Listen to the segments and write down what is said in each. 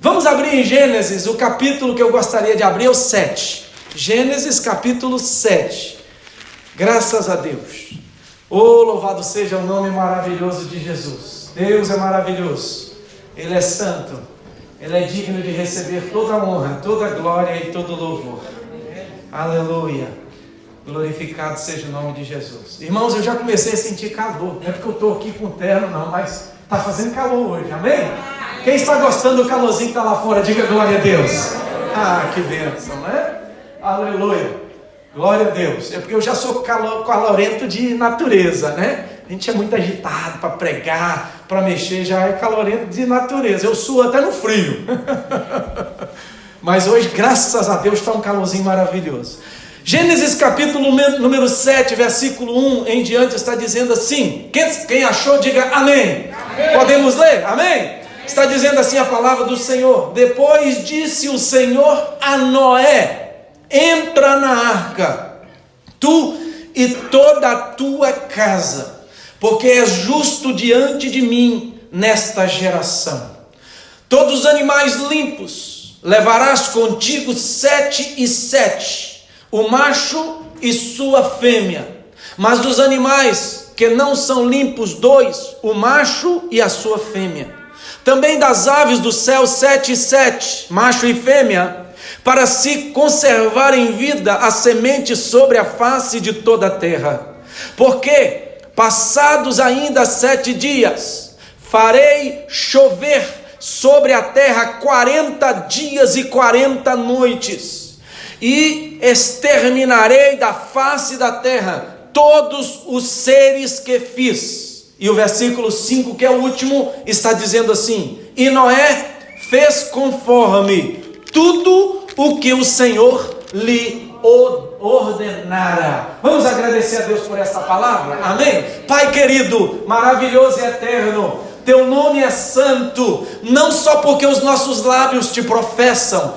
Vamos abrir em Gênesis, o capítulo que eu gostaria de abrir é o 7. Gênesis capítulo 7. Graças a Deus. Oh, louvado seja o nome maravilhoso de Jesus. Deus é maravilhoso. Ele é santo. Ele é digno de receber toda a honra, toda a glória e todo o louvor. Aleluia. Glorificado seja o nome de Jesus. Irmãos, eu já comecei a sentir calor. Não é porque eu estou aqui com terno não, mas está fazendo calor hoje, amém? Quem está gostando do calorzinho que está lá fora, diga glória a Deus. Ah, que bênção, né? Aleluia. Glória a Deus. É porque eu já sou calorento de natureza, né? A gente é muito agitado para pregar, para mexer, já é calorento de natureza. Eu suo até no frio. Mas hoje, graças a Deus, está um calorzinho maravilhoso. Gênesis capítulo número 7, versículo 1 em diante, está dizendo assim. Quem achou, diga amém. Amém. Podemos ler? Amém? Está dizendo assim a palavra do Senhor. Depois disse o Senhor a Noé: entra na arca, tu e toda a tua casa, porque és justo diante de mim nesta geração. Todos os animais limpos levarás contigo 7 e 7, o macho e sua fêmea. Mas dos animais que não são limpos, 2, o macho e a sua fêmea. Também das aves do céu 7 e 7, macho e fêmea, para se conservar em vida a semente sobre a face de toda a terra. Porque, passados ainda 7 dias, farei chover sobre a terra 40 dias e 40 noites, e exterminarei da face da terra todos os seres que fiz. E o versículo 5, que é o último, está dizendo assim: e Noé fez conforme tudo o que o Senhor lhe ordenara. Vamos agradecer a Deus por esta palavra? Amém? Pai querido, maravilhoso e eterno, teu nome é santo, não só porque os nossos lábios te professam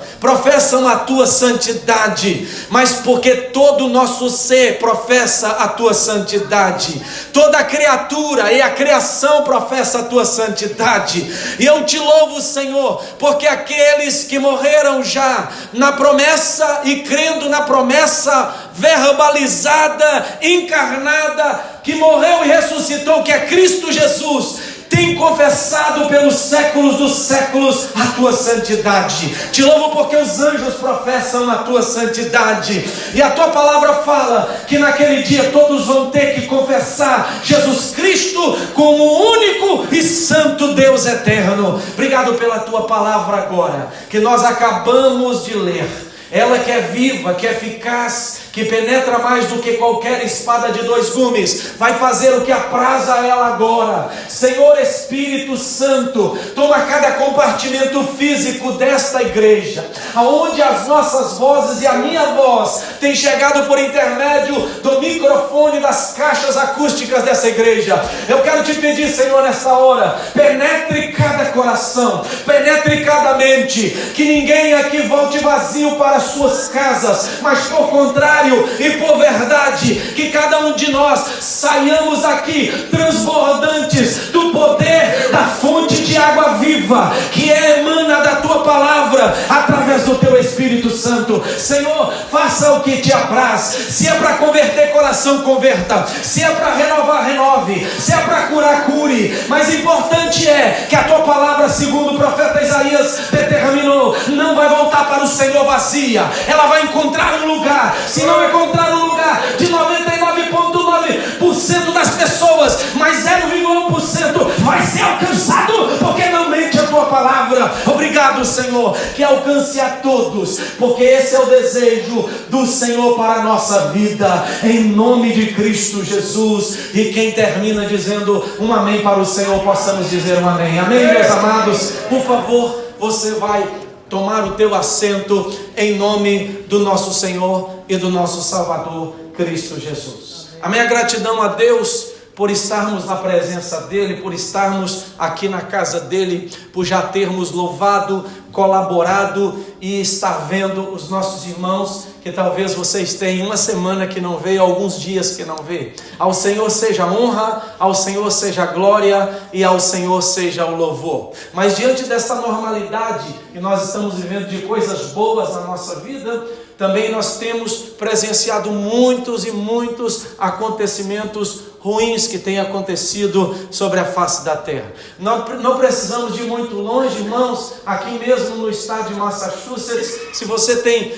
a tua santidade, mas porque todo o nosso ser professa a tua santidade. Toda a criatura e a criação professa a tua santidade. E eu te louvo, Senhor, porque aqueles que morreram já na promessa e crendo na promessa verbalizada, encarnada, que morreu e ressuscitou, que é Cristo Jesus, tem confessado pelos séculos dos séculos a tua santidade. Te louvo porque os anjos professam a tua santidade. E a tua palavra fala que naquele dia todos vão ter que confessar Jesus Cristo como o único e santo Deus eterno. Obrigado pela tua palavra agora, que nós acabamos de ler. Ela que é viva, que é eficaz, que penetra mais do que qualquer espada de 2 gumes, vai fazer o que apraz a ela agora. Senhor Espírito Santo, toma cada compartimento físico desta igreja, aonde as nossas vozes e a minha voz tem chegado por intermédio do microfone, das caixas acústicas dessa igreja. Eu quero te pedir, Senhor, nesta hora, penetre cada coração, penetre cada mente, que ninguém aqui volte vazio para as suas casas, mas por contrário e por verdade, que cada um de nós saiamos daqui transbordantes do poder da fonte de água viva, que emana da tua palavra, através do teu Espírito Santo. Senhor, faça o que te apraz. Se é para converter coração, converta. Se é para renovar, renove. Se é para curar, cure. Mas importante é que a tua palavra, segundo o profeta Isaías determinou, não vai voltar para o Senhor vazia. Ela vai encontrar um lugar. Se não encontrar um lugar de 99,9% das pessoas, mas 0,1% vai ser alcançado, porque não mente a tua palavra. Obrigado, Senhor, que alcance a todos, porque esse é o desejo do Senhor para a nossa vida, em nome de Cristo Jesus. E quem termina dizendo um amém para o Senhor, possamos dizer um amém. Amém, meus amados? Por favor, você vai tomar o teu assento em nome do nosso Senhor e do nosso Salvador Cristo Jesus. A minha gratidão a Deus por estarmos na presença dEle, por estarmos aqui na casa dEle, por já termos louvado, colaborado e estar vendo os nossos irmãos que talvez vocês tenham uma semana que não veio, alguns dias que não veio. Ao Senhor seja a honra, ao Senhor seja a glória e ao Senhor seja o louvor. Mas diante dessa normalidade que nós estamos vivendo de coisas boas na nossa vida, também nós temos presenciado muitos e muitos acontecimentos ruins que têm acontecido sobre a face da terra. Não precisamos de ir muito longe, irmãos, aqui mesmo no estado de Massachusetts, se você tem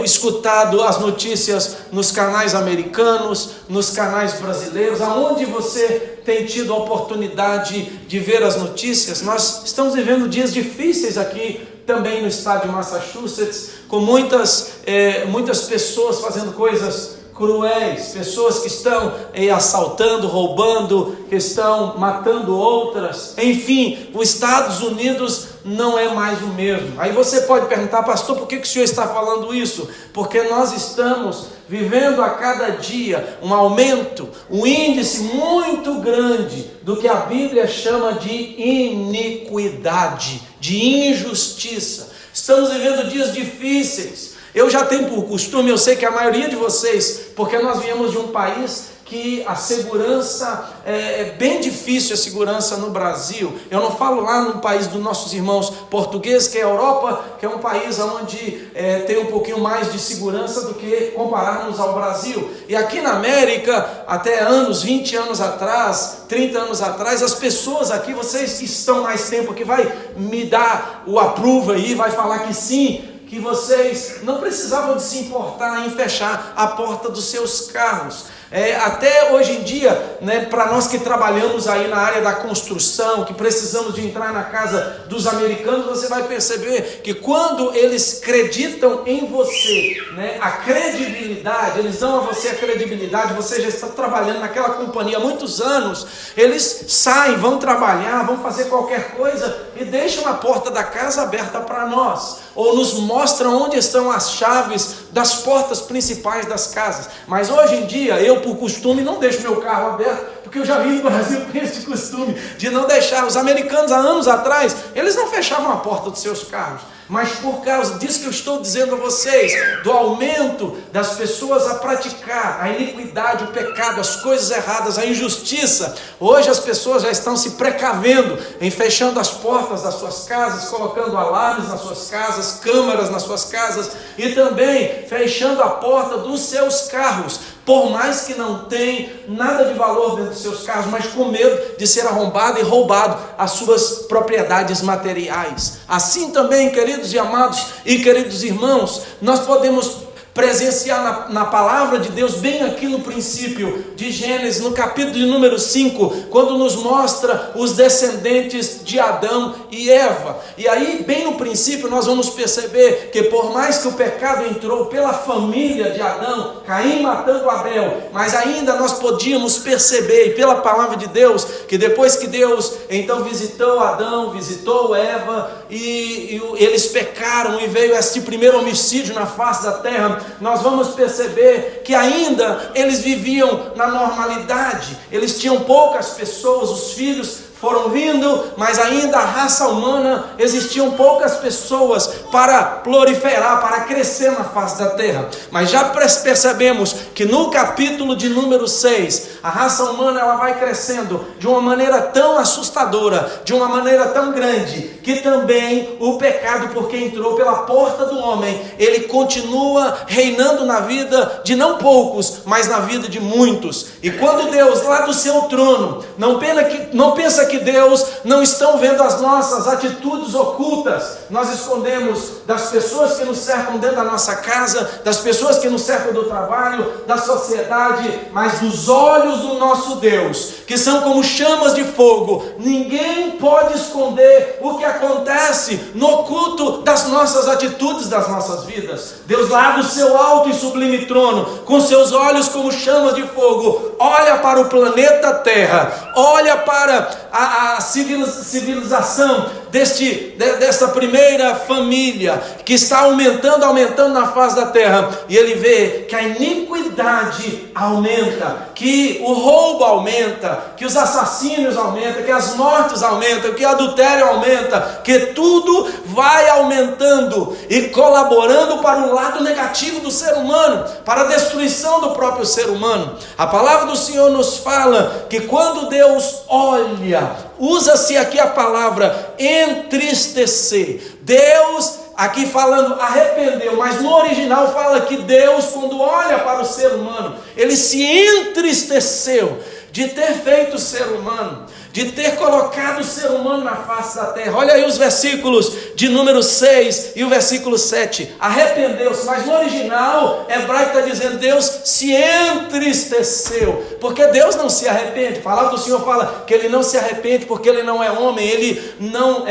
escutado as notícias nos canais americanos, nos canais brasileiros, aonde você tem tido a oportunidade de ver as notícias, nós estamos vivendo dias difíceis aqui também no estado de Massachusetts, com muitas pessoas fazendo coisas cruéis, pessoas que estão assaltando, roubando, que estão matando outras. Enfim, os Estados Unidos não é mais o mesmo. Aí você pode perguntar: pastor, por que o senhor está falando isso? Porque nós estamos vivendo a cada dia um aumento, um índice muito grande do que a Bíblia chama de iniquidade, de injustiça. Estamos vivendo dias difíceis. Eu já tenho por costume, eu sei que a maioria de vocês, porque nós viemos de um país que a segurança é bem difícil, a segurança no Brasil. Eu não falo lá no país dos nossos irmãos portugueses, que é a Europa, que é um país onde tem um pouquinho mais de segurança do que compararmos ao Brasil. E aqui na América, até 20 anos atrás, 30 anos atrás, as pessoas aqui, vocês que estão mais tempo aqui, vai me dar o approve aí, vai falar que sim, que vocês não precisavam de se importar em fechar a porta dos seus carros. Até hoje em dia, né, para nós que trabalhamos aí na área da construção, que precisamos de entrar na casa dos americanos, você vai perceber que quando eles acreditam em você, né, a credibilidade, eles dão a você a credibilidade, você já está trabalhando naquela companhia há muitos anos, eles saem, vão trabalhar, vão fazer qualquer coisa e deixam a porta da casa aberta para nós, ou nos mostram onde estão as chaves das portas principais das casas. Mas hoje em dia, eu por costume não deixo meu carro aberto, porque eu já vi no Brasil com esse costume de não deixar. Os americanos há anos atrás, eles não fechavam a porta dos seus carros, mas por causa disso que eu estou dizendo a vocês, do aumento das pessoas a praticar a iniquidade, o pecado, as coisas erradas, a injustiça, hoje as pessoas já estão se precavendo em fechando as portas das suas casas, colocando alarmes nas suas casas, câmeras nas suas casas e também fechando a porta dos seus carros, por mais que não tenha nada de valor dentro dos seus carros, mas com medo de ser arrombado e roubado as suas propriedades materiais. Assim também, queridos e amados e queridos irmãos, nós podemos presenciar na palavra de Deus, bem aqui no princípio de Gênesis, no capítulo de número 5, quando nos mostra os descendentes de Adão e Eva. E aí, bem no princípio, nós vamos perceber que por mais que o pecado entrou pela família de Adão, Caim matando Abel, mas ainda nós podíamos perceber, e pela palavra de Deus, que depois que Deus então visitou Adão, visitou Eva, e eles pecaram e veio este primeiro homicídio na face da terra, nós vamos perceber que ainda eles viviam na normalidade, eles tinham poucas pessoas, os filhos foram vindo, mas ainda a raça humana, existiam poucas pessoas para proliferar, para crescer na face da terra. Mas já percebemos que no capítulo de número 6, a raça humana ela vai crescendo de uma maneira tão assustadora, de uma maneira tão grande, que também o pecado, porque entrou pela porta do homem, ele continua reinando na vida de não poucos, mas na vida de muitos. E quando Deus lá do seu trono, não pensa que Deus não estão vendo as nossas atitudes ocultas. Nós escondemos das pessoas que nos cercam dentro da nossa casa, das pessoas que nos cercam do trabalho, da sociedade, mas dos olhos do nosso Deus, que são como chamas de fogo, ninguém pode esconder o que acontece no oculto das nossas atitudes, das nossas vidas. Deus lá do seu alto e sublime trono, com seus olhos como chamas de fogo, olha para o planeta Terra, olha para a civilização desta primeira família, que está aumentando na face da terra, e ele vê que a iniquidade aumenta, que o roubo aumenta, que os assassínios aumentam, que as mortes aumentam, que o adultério aumenta, que tudo vai aumentando e colaborando para o lado negativo do ser humano, para a destruição do próprio ser humano. A palavra do Senhor nos fala que quando Deus olha, usa-se aqui a palavra entristecer. Deus, aqui falando arrependeu, mas no original fala que Deus, quando olha para o ser humano, ele se entristeceu de ter feito o ser humano, de ter colocado o ser humano na face da terra. Olha aí os versículos de número 6 e o versículo 7. Arrependeu-se, mas no original hebraico está dizendo Deus se entristeceu, porque Deus não se arrepende. A palavra do Senhor fala que ele não se arrepende porque ele não é homem, ele não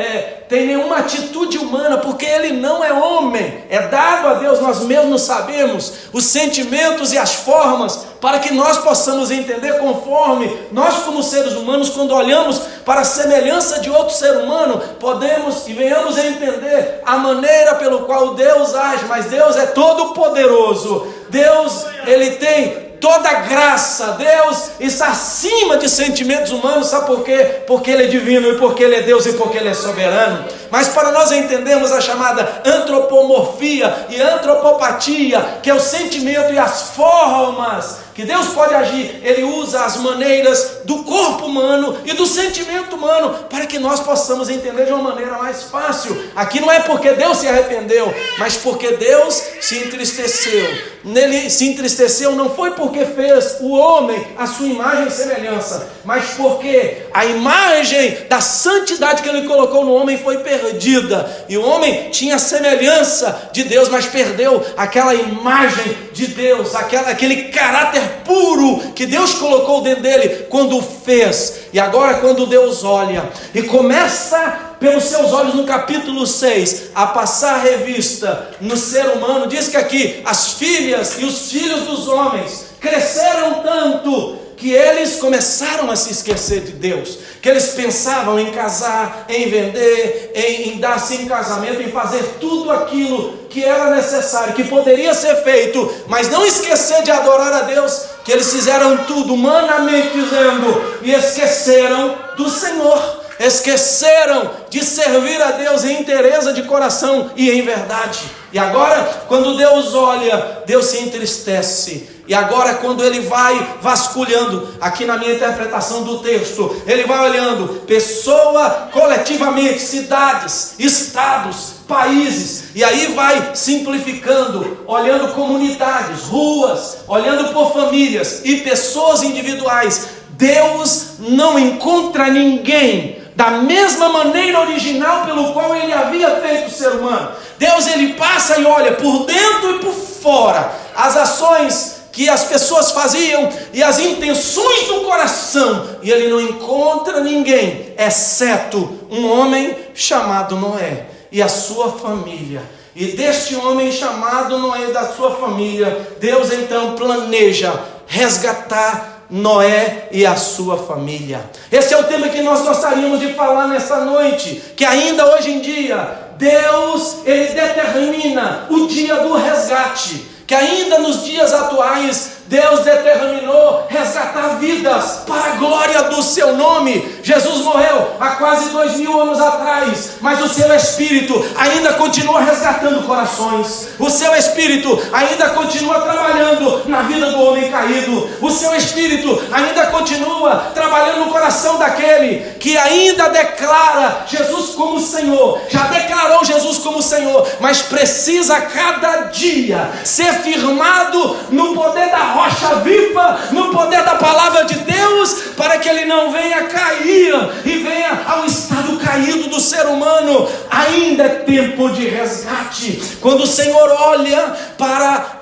tem nenhuma atitude humana, porque ele não é homem. É dado a Deus, nós mesmos sabemos os sentimentos e as formas para que nós possamos entender conforme nós, como seres humanos, quando olhamos para a semelhança de outro ser humano, podemos e venhamos a entender a maneira pelo qual Deus age. Mas Deus é todo poderoso, Deus, ele tem toda graça, Deus está acima de sentimentos humanos. Sabe por quê? Porque ele é divino, e porque ele é Deus, e porque ele é soberano. Mas para nós entendermos a chamada antropomorfia e antropopatia, que é o sentimento e as formas que Deus pode agir, ele usa as maneiras do corpo humano e do sentimento humano, para que nós possamos entender de uma maneira mais fácil. Aqui não é porque Deus se arrependeu, mas porque Deus se entristeceu. Nele se entristeceu não foi porque fez o homem a sua imagem e semelhança, mas porque a imagem da santidade que ele colocou no homem foi perdida, e o homem tinha semelhança de Deus, mas perdeu aquela imagem de Deus, aquele caráter puro que Deus colocou dentro dele quando o fez. E agora, quando Deus olha e começa pelos seus olhos no capítulo 6 a passar a revista no ser humano, diz que aqui as filhas e os filhos dos homens cresceram tanto que eles começaram a se esquecer de Deus, que eles pensavam em casar, em vender, em dar-se em casamento, em fazer tudo aquilo que era necessário, que poderia ser feito, mas não esquecer de adorar a Deus, que eles fizeram tudo humanamente dizendo, e esqueceram do Senhor, esqueceram de servir a Deus em inteireza de coração e em verdade. E agora, quando Deus olha, Deus se entristece. E agora, quando ele vai vasculhando, aqui na minha interpretação do texto, ele vai olhando pessoa coletivamente, cidades, estados, países, e aí vai simplificando, olhando comunidades, ruas, olhando por famílias e pessoas individuais. Deus não encontra ninguém da mesma maneira original pelo qual ele havia feito o ser humano. Deus, ele passa e olha por dentro e por fora as ações que as pessoas faziam e as intenções do coração, e ele não encontra ninguém, exceto um homem chamado Noé e a sua família. E deste homem chamado Noé e da sua família, Deus então planeja resgatar Noé e a sua família. Esse é o tema que nós gostaríamos de falar nesta noite, que ainda hoje em dia Deus, ele determina o dia do resgate, que ainda nos dias atuais Deus determinou resgatar vidas para a glória do seu nome. Jesus morreu há quase 2000 anos atrás, mas o seu Espírito ainda continua resgatando corações. O seu Espírito ainda continua trabalhando na vida do homem caído. O seu Espírito ainda continua trabalhando no coração daquele que ainda declara Jesus como Senhor. Já declarou Jesus como Senhor, mas precisa a cada dia ser firmado no poder da rocha viva, no poder da palavra de Deus, para que ele não venha cair e venha ao estado caído do ser humano. Ainda é tempo de resgate. Quando o Senhor olha para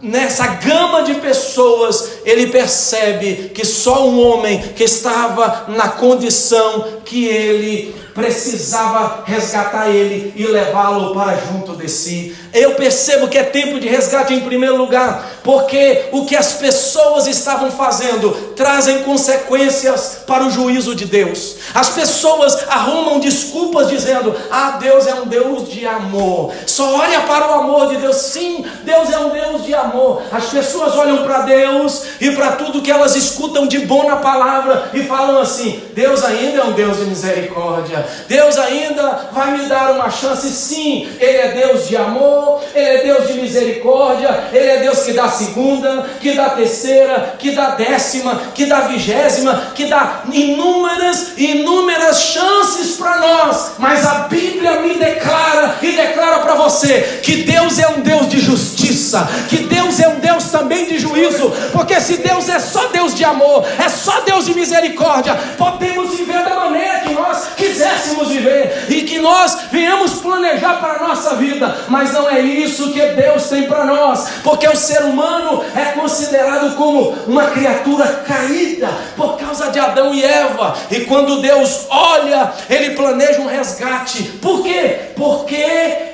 nessa gama de pessoas, ele percebe que só um homem que estava na condição que ele precisava resgatar ele e levá-lo para junto de si. Eu percebo que é tempo de resgate em primeiro lugar, porque o que as pessoas estavam fazendo trazem consequências para o juízo de Deus. As pessoas arrumam desculpas dizendo: Deus é um Deus de amor, só olha para o amor de Deus. Sim, Deus é um Deus de amor. As pessoas olham para Deus e para tudo que elas escutam de bom na palavra e falam assim: Deus ainda é um Deus de misericórdia, Deus ainda vai me dar uma chance. Sim, Ele é Deus de amor, Ele é Deus de misericórdia, Ele é Deus que dá a segunda, que dá a terceira, que dá a 10ª, que dá a 20ª, que dá inúmeras chances para nós. Mas a Bíblia me declara e declara para você que Deus é um Deus de justiça, que Deus é um Deus também de juízo, porque se Deus é só Deus de amor, é só Deus de misericórdia, podemos viver da maneira que nós quiséssemos viver e que nós venhamos planejar para a nossa vida, mas não é isso que Deus tem para nós, porque o ser humano é considerado como uma criatura caída por causa de Adão e Eva, e quando Deus olha, Ele planeja um resgate. Por quê? Porque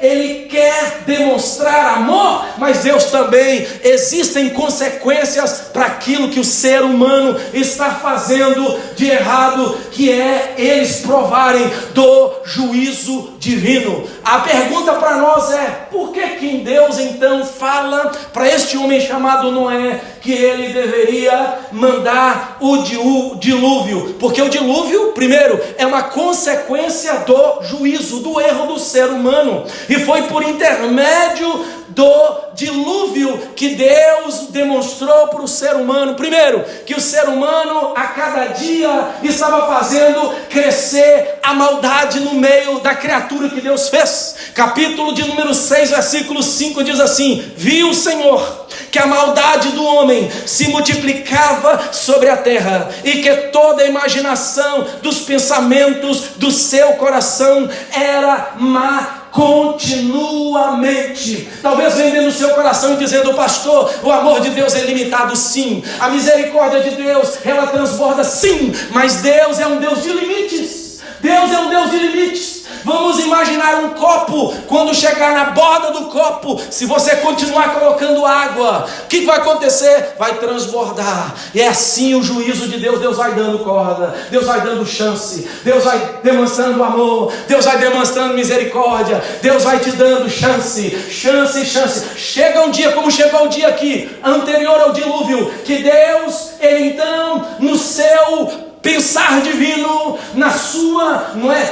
Ele quer demonstrar amor, mas Deus também, existem consequências para aquilo que o ser humano está fazendo de errado, que é eles provarem do juízo divino. A pergunta para nós é: por que Deus então fala para este homem chamado Noé que ele deveria mandar o dilúvio? Porque o dilúvio, primeiro, é uma consequência do juízo, do erro do ser humano, e foi por intermédio do dilúvio que Deus demonstrou para o ser humano, primeiro, que o ser humano a cada dia estava fazendo crescer a maldade no meio da criatura que Deus fez. Capítulo de número 6, versículo 5 diz assim: viu o Senhor que a maldade do homem se multiplicava sobre a terra, e que toda a imaginação dos pensamentos do seu coração era má continuamente. Talvez venha no seu coração dizendo: pastor, o amor de Deus é limitado. Sim, a misericórdia de Deus, ela transborda. Sim, mas Deus é um Deus de limites. Deus é um Deus de limites. Vamos imaginar um copo. Quando chegar na borda do copo, se você continuar colocando água, o que vai acontecer? Vai transbordar. E é assim o juízo de Deus. Deus vai dando corda, Deus vai dando chance, Deus vai demonstrando amor, Deus vai demonstrando misericórdia, Deus vai te dando chance. Chega um dia, como chegou o dia aqui, anterior ao dilúvio, que Deus, Ele então, no seu pensar divino,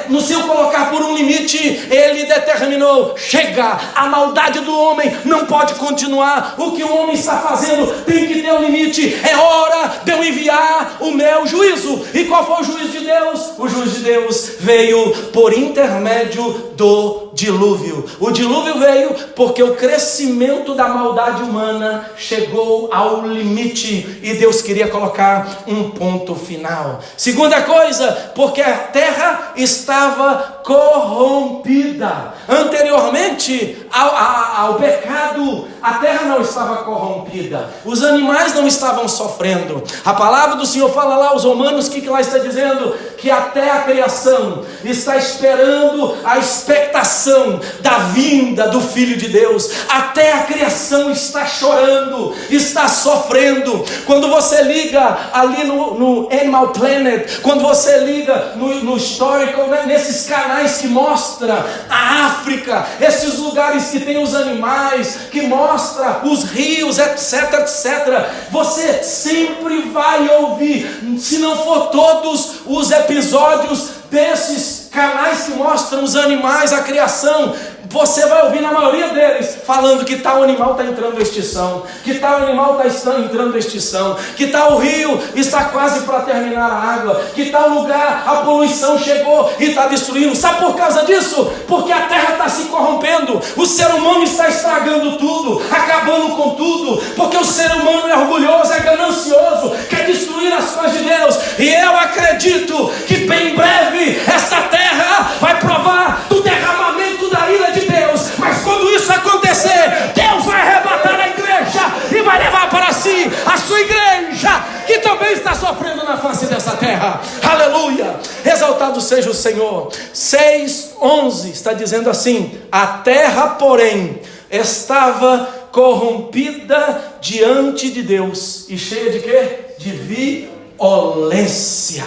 no seu colocar por um limite, Ele determinou: chega, a maldade do homem não pode continuar, o que o homem está fazendo tem que ter um limite, é hora de eu enviar o meu juízo. E qual foi o juízo de Deus? O juízo de Deus veio por intermédio do dilúvio. O dilúvio veio porque o crescimento da maldade humana chegou ao limite e Deus queria colocar um ponto final. Segunda coisa, porque a terra estava corrompida. Anteriormente ao pecado, a terra não estava corrompida, os animais não estavam sofrendo. A palavra do Senhor fala lá aos Romanos, que lá está dizendo que até a criação está esperando a expectação da vinda do Filho de Deus. Até a criação está chorando, está sofrendo. Quando você liga ali no Animal Planet, quando você liga no Historical, né, nesses canais que mostra a África, esses lugares que tem os animais, que mostra os rios, etc, etc, você sempre vai ouvir, se não for todos os episódios desses canais que mostram os animais, a criação, você vai ouvir na maioria deles falando que tal animal está entrando em extinção, que tal animal está entrando em extinção, que tal rio está quase para terminar a água, que tal lugar a poluição chegou e está destruindo. Sabe por causa disso? Porque a terra está se corrompendo, o ser humano está estragando tudo, acabando com tudo, porque o ser humano é orgulhoso, é ganancioso, quer destruir as coisas de Deus. E eu acredito que bem em breve esta terra vai provar do derramamento da ira de Deus, mas quando isso acontecer, Deus vai arrebatar a igreja e vai levar para si a sua igreja, que também está sofrendo na face dessa terra. Aleluia! exaltado seja o Senhor. 6:11 está dizendo assim: a terra, porém, estava corrompida diante de Deus, e cheia de quê? De violência.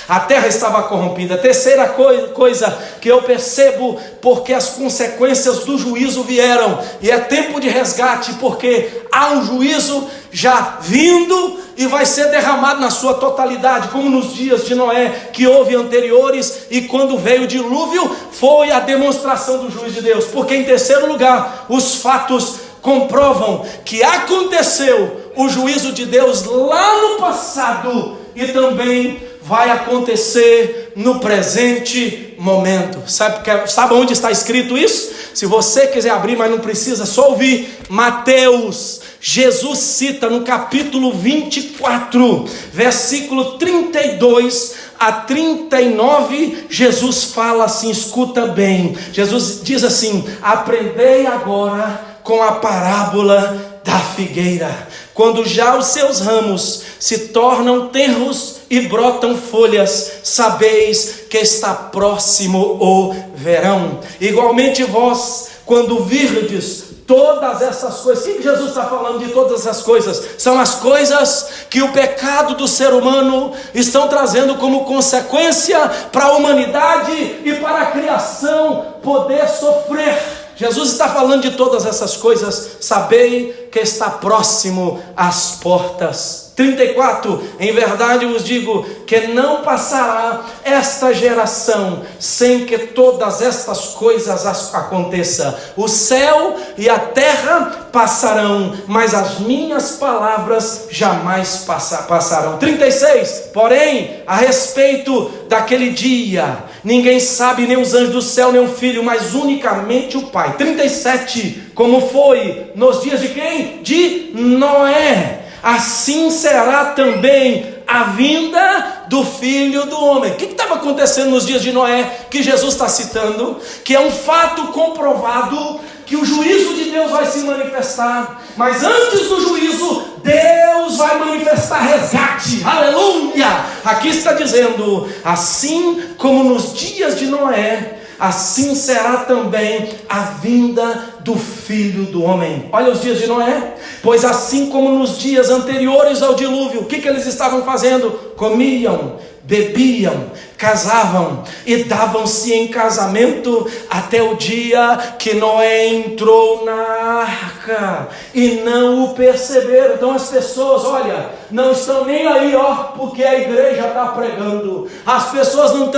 A terra estava corrompida. Terceira coisa que eu percebo, porque as consequências do juízo vieram, e é tempo de resgate, porque há um juízo já vindo e vai ser derramado na sua totalidade, como nos dias de Noé, que houve anteriores, e quando veio o dilúvio, foi a demonstração do juízo de Deus. Porque em terceiro lugar, os fatos comprovam que aconteceu o juízo de Deus lá no passado, e também vai acontecer no presente momento. Sabe onde está escrito isso? Se você quiser abrir, mas não precisa, só ouvir. Mateus, Jesus cita no capítulo 24, versículo 32 a 39, Jesus fala assim, escuta bem. Jesus diz assim: aprendei agora com a parábola da figueira. Quando já os seus ramos se tornam tenros e brotam folhas, sabeis que está próximo o verão. Igualmente vós, quando virdes todas essas coisas. O que Jesus está falando de todas essas coisas? São as coisas que o pecado do ser humano estão trazendo como consequência para a humanidade e para a criação poder sofrer. Jesus está falando de todas essas coisas. Sabei que está próximo às portas. 34, em verdade vos digo que não passará esta geração sem que todas estas coisas aconteçam. O céu e a terra passarão, mas as minhas palavras jamais passarão. 36, porém, a respeito daquele dia, ninguém sabe, nem os anjos do céu, nem o Filho, mas unicamente o Pai. 37, como foi nos dias de quem? De Noé. Assim será também a vinda do Filho do Homem. O que estava acontecendo nos dias de Noé, que Jesus está citando? Que é um fato comprovado, que o juízo de Deus vai se manifestar. Mas antes do juízo, Deus vai manifestar resgate. Aleluia! Aqui está dizendo: assim como nos dias de Noé, assim será também a vinda do Filho do Homem. Olha os dias de Noé. Pois assim como nos dias anteriores ao dilúvio, o que eles estavam fazendo? Comiam, bebiam, casavam e davam-se em casamento até o dia que Noé entrou na arca, e não o perceberam. Então as pessoas, olha, não estão nem aí, porque a igreja está pregando. As pessoas não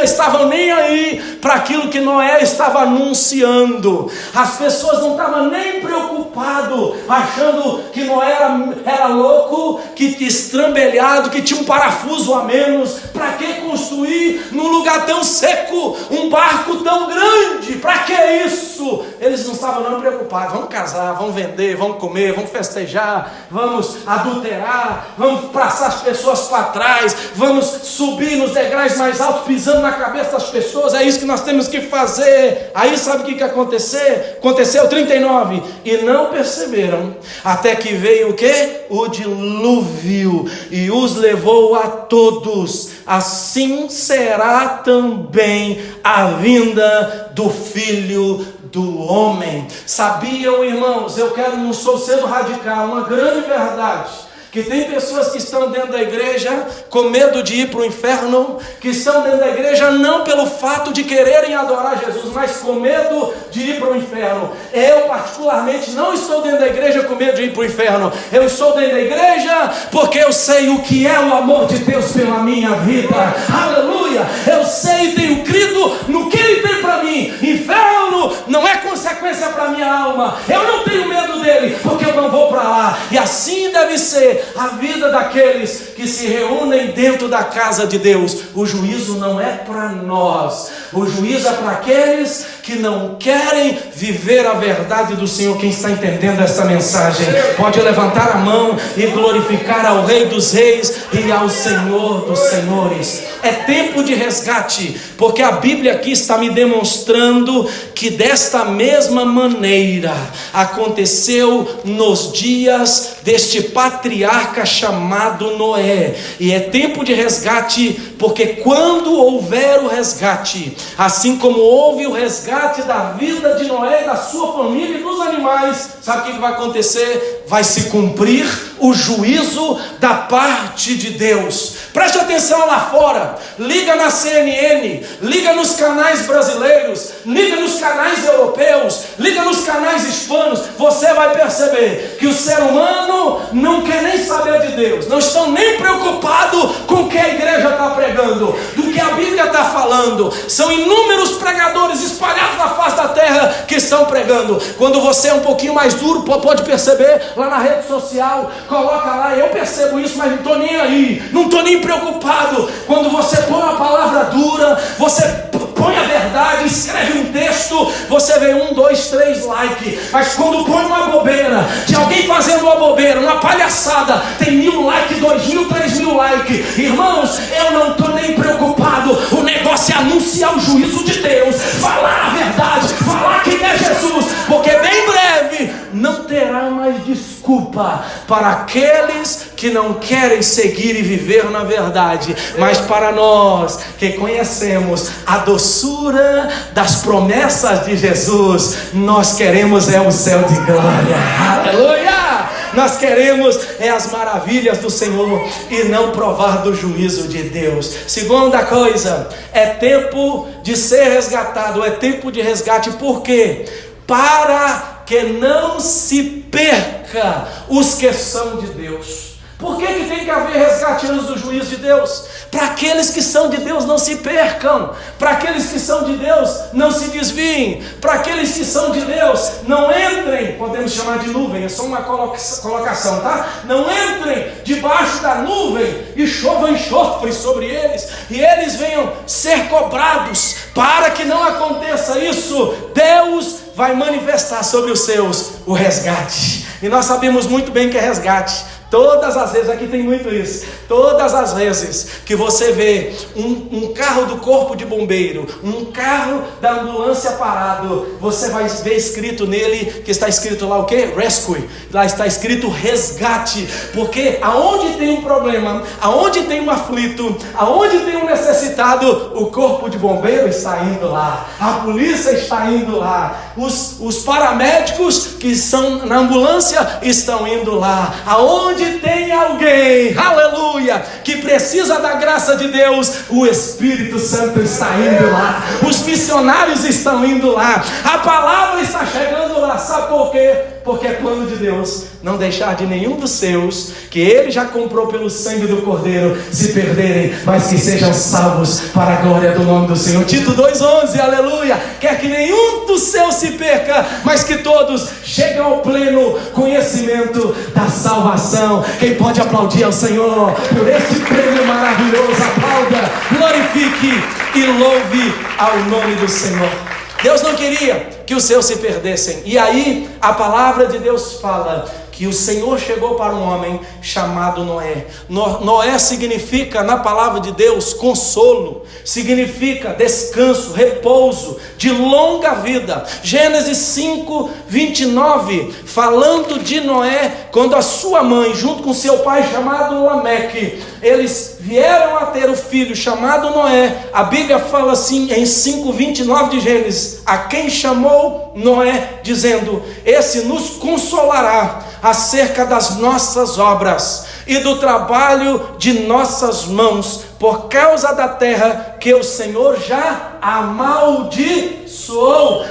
estavam nem aí para aquilo que Noé estava anunciando. As pessoas não estavam nem preocupadas, achando que Noé era louco, que estrambelhado, que tinha um parafuso a menos. Para que construir num lugar tão seco um barco tão grande? Para que isso? Eles não estavam não preocupados. Vamos casar, vamos vender, vamos comer, vamos festejar, vamos adulterar, vamos passar as pessoas para trás, vamos subir nos degraus mais altos, pisando na cabeça das pessoas. É isso que nós temos que fazer. Aí sabe o que aconteceu? 39, e não perceberam, até que veio o quê? O dilúvio, e os levou a todos. Assim será também a vinda do Filho do Homem. Sabiam, irmãos, não sou sendo radical, uma grande verdade, que tem pessoas que estão dentro da igreja com medo de ir para o inferno, que estão dentro da igreja não pelo fato de quererem adorar Jesus, mas com medo de ir para o inferno. Eu particularmente não estou dentro da igreja com medo de ir para o inferno. Eu estou dentro da igreja porque eu sei o que é o amor de Deus pela minha vida. Aleluia! Eu sei e tenho crido no que Ele tem para mim. Inferno não é consequência para minha alma. Eu não tenho medo dele, porque eu não vou para lá. E assim deve ser a vida daqueles que se reúnem dentro da casa de Deus. O juízo não é para nós, o juízo é para aqueles que não querem viver a verdade do Senhor. Quem está entendendo esta mensagem pode levantar a mão e glorificar ao Rei dos Reis e ao Senhor dos Senhores. É tempo de resgate, porque a Bíblia aqui está me demonstrando que desta mesma maneira aconteceu nos dias deste patriarca chamado Noé. E é tempo de resgate, porque quando houver o resgate, assim como houve o resgate da vida de Noé, da sua família e dos animais, sabe o que vai acontecer? Vai se cumprir o juízo da parte de Deus. Preste atenção lá fora, liga na CNN, liga nos canais brasileiros, liga nos canais europeus, liga nos canais hispanos. Você vai perceber que o ser humano não quer nem saber de Deus, não estão nem preocupados com o que a igreja está pregando, do que a Bíblia está falando. São inúmeros pregadores espalhados na face da terra que estão pregando. Quando você é um pouquinho mais duro, pode perceber lá na rede social, coloca lá, eu percebo isso, mas não estou nem aí, não estou nem preocupado. Quando você põe uma palavra dura, você põe a verdade, escreve um texto, você vê 1, 2, 3 likes. Mas quando põe uma bobeira, de alguém fazendo uma bobeira, uma palhaçada, tem 1000 likes, 2000, 3000 likes. Irmãos, eu não estou nem preocupado. O negócio é anunciar o juízo de Deus, falar a verdade, falar quem é Jesus, porque bem breve não terá mais desculpa para aqueles que não querem seguir e viver na verdade. Mas para nós que conhecemos a doçura das promessas de Jesus, nós queremos o céu de glória. Aleluia! Nós queremos as maravilhas do Senhor e não provar do juízo de Deus. Segunda coisa, é tempo de ser resgatado, é tempo de resgate. Por quê? Para que não se perca os que são de Deus. Por que tem que haver resgate antes do juízo de Deus? Para aqueles que são de Deus não se percam, para aqueles que são de Deus não se desviem, para aqueles que são de Deus não entrem, podemos chamar de nuvem, é só uma colocação, tá? Não entrem debaixo da nuvem e chova enxofre sobre eles, e eles venham ser cobrados. Para que não aconteça isso, Deus vai manifestar sobre os seus o resgate. E nós sabemos muito bem que é resgate. Todas as vezes, aqui tem muito isso, todas as vezes que você vê um carro do corpo de bombeiro, um carro da ambulância parado, você vai ver escrito nele, que está escrito lá o quê? Rescue. Lá está escrito resgate, porque aonde tem um problema, aonde tem um aflito, aonde tem um necessitado, o corpo de bombeiro está indo lá, a polícia está indo lá, os paramédicos que são na ambulância estão indo lá. Aonde tem alguém, aleluia, que precisa da graça de Deus, o Espírito Santo está indo lá, os missionários estão indo lá, a palavra está chegando lá. Sabe por quê? Porque é plano de Deus não deixar de nenhum dos seus, que Ele já comprou pelo sangue do Cordeiro, se perderem, mas que sejam salvos para a glória do nome do Senhor. Tito 2,11, aleluia, quer que nenhum dos seus se perca, mas que todos cheguem ao pleno conhecimento da salvação. Quem pode aplaudir ao Senhor por este prêmio maravilhoso? Aplauda, glorifique e louve ao nome do Senhor. Deus não queria que os seus se perdessem. E aí a palavra de Deus fala que o Senhor chegou para um homem chamado Noé. Noé significa, na palavra de Deus, consolo, significa descanso, repouso, de longa vida. Gênesis 5, 29, falando de Noé, quando a sua mãe, junto com seu pai chamado Lameque, eles vieram a ter o filho chamado Noé. A Bíblia fala assim em 5:29 de Gênesis: a quem chamou Noé, dizendo: esse nos consolará acerca das nossas obras e do trabalho de nossas mãos, por causa da terra que o Senhor já amaldiçoou.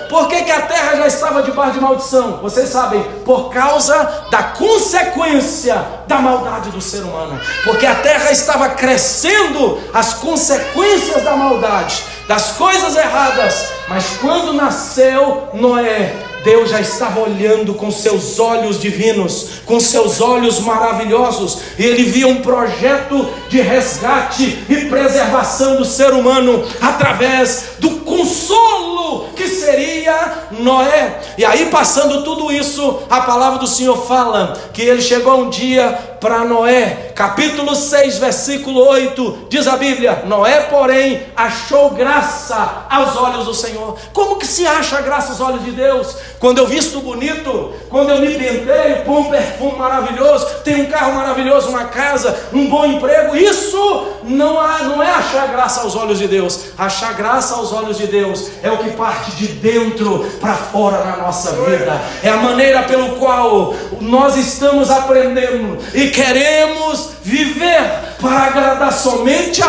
Por que a terra já estava debaixo de maldição? Vocês sabem, por causa da consequência da maldade do ser humano. Porque a terra estava crescendo as consequências da maldade, das coisas erradas Mas quando nasceu Noé, Deus já estava olhando com seus olhos divinos, com seus olhos maravilhosos, e ele via um projeto de resgate e preservação do ser humano através do consolo que seria Noé. E aí, passando tudo isso, a palavra do Senhor fala que ele chegou um dia para Noé, capítulo 6, versículo 8, diz a Bíblia: Noé, porém, achou graça aos olhos do Senhor. Como que se acha graça aos olhos de Deus? Quando eu visto bonito, quando eu me penteio, põe um perfume maravilhoso, tenho um carro maravilhoso, uma casa, um bom emprego, isso não é achar graça aos olhos de Deus. Achar graça aos olhos de Deus é o que parte de dentro para fora na nossa vida, é a maneira pelo qual nós estamos aprendendo e queremos viver para agradar somente a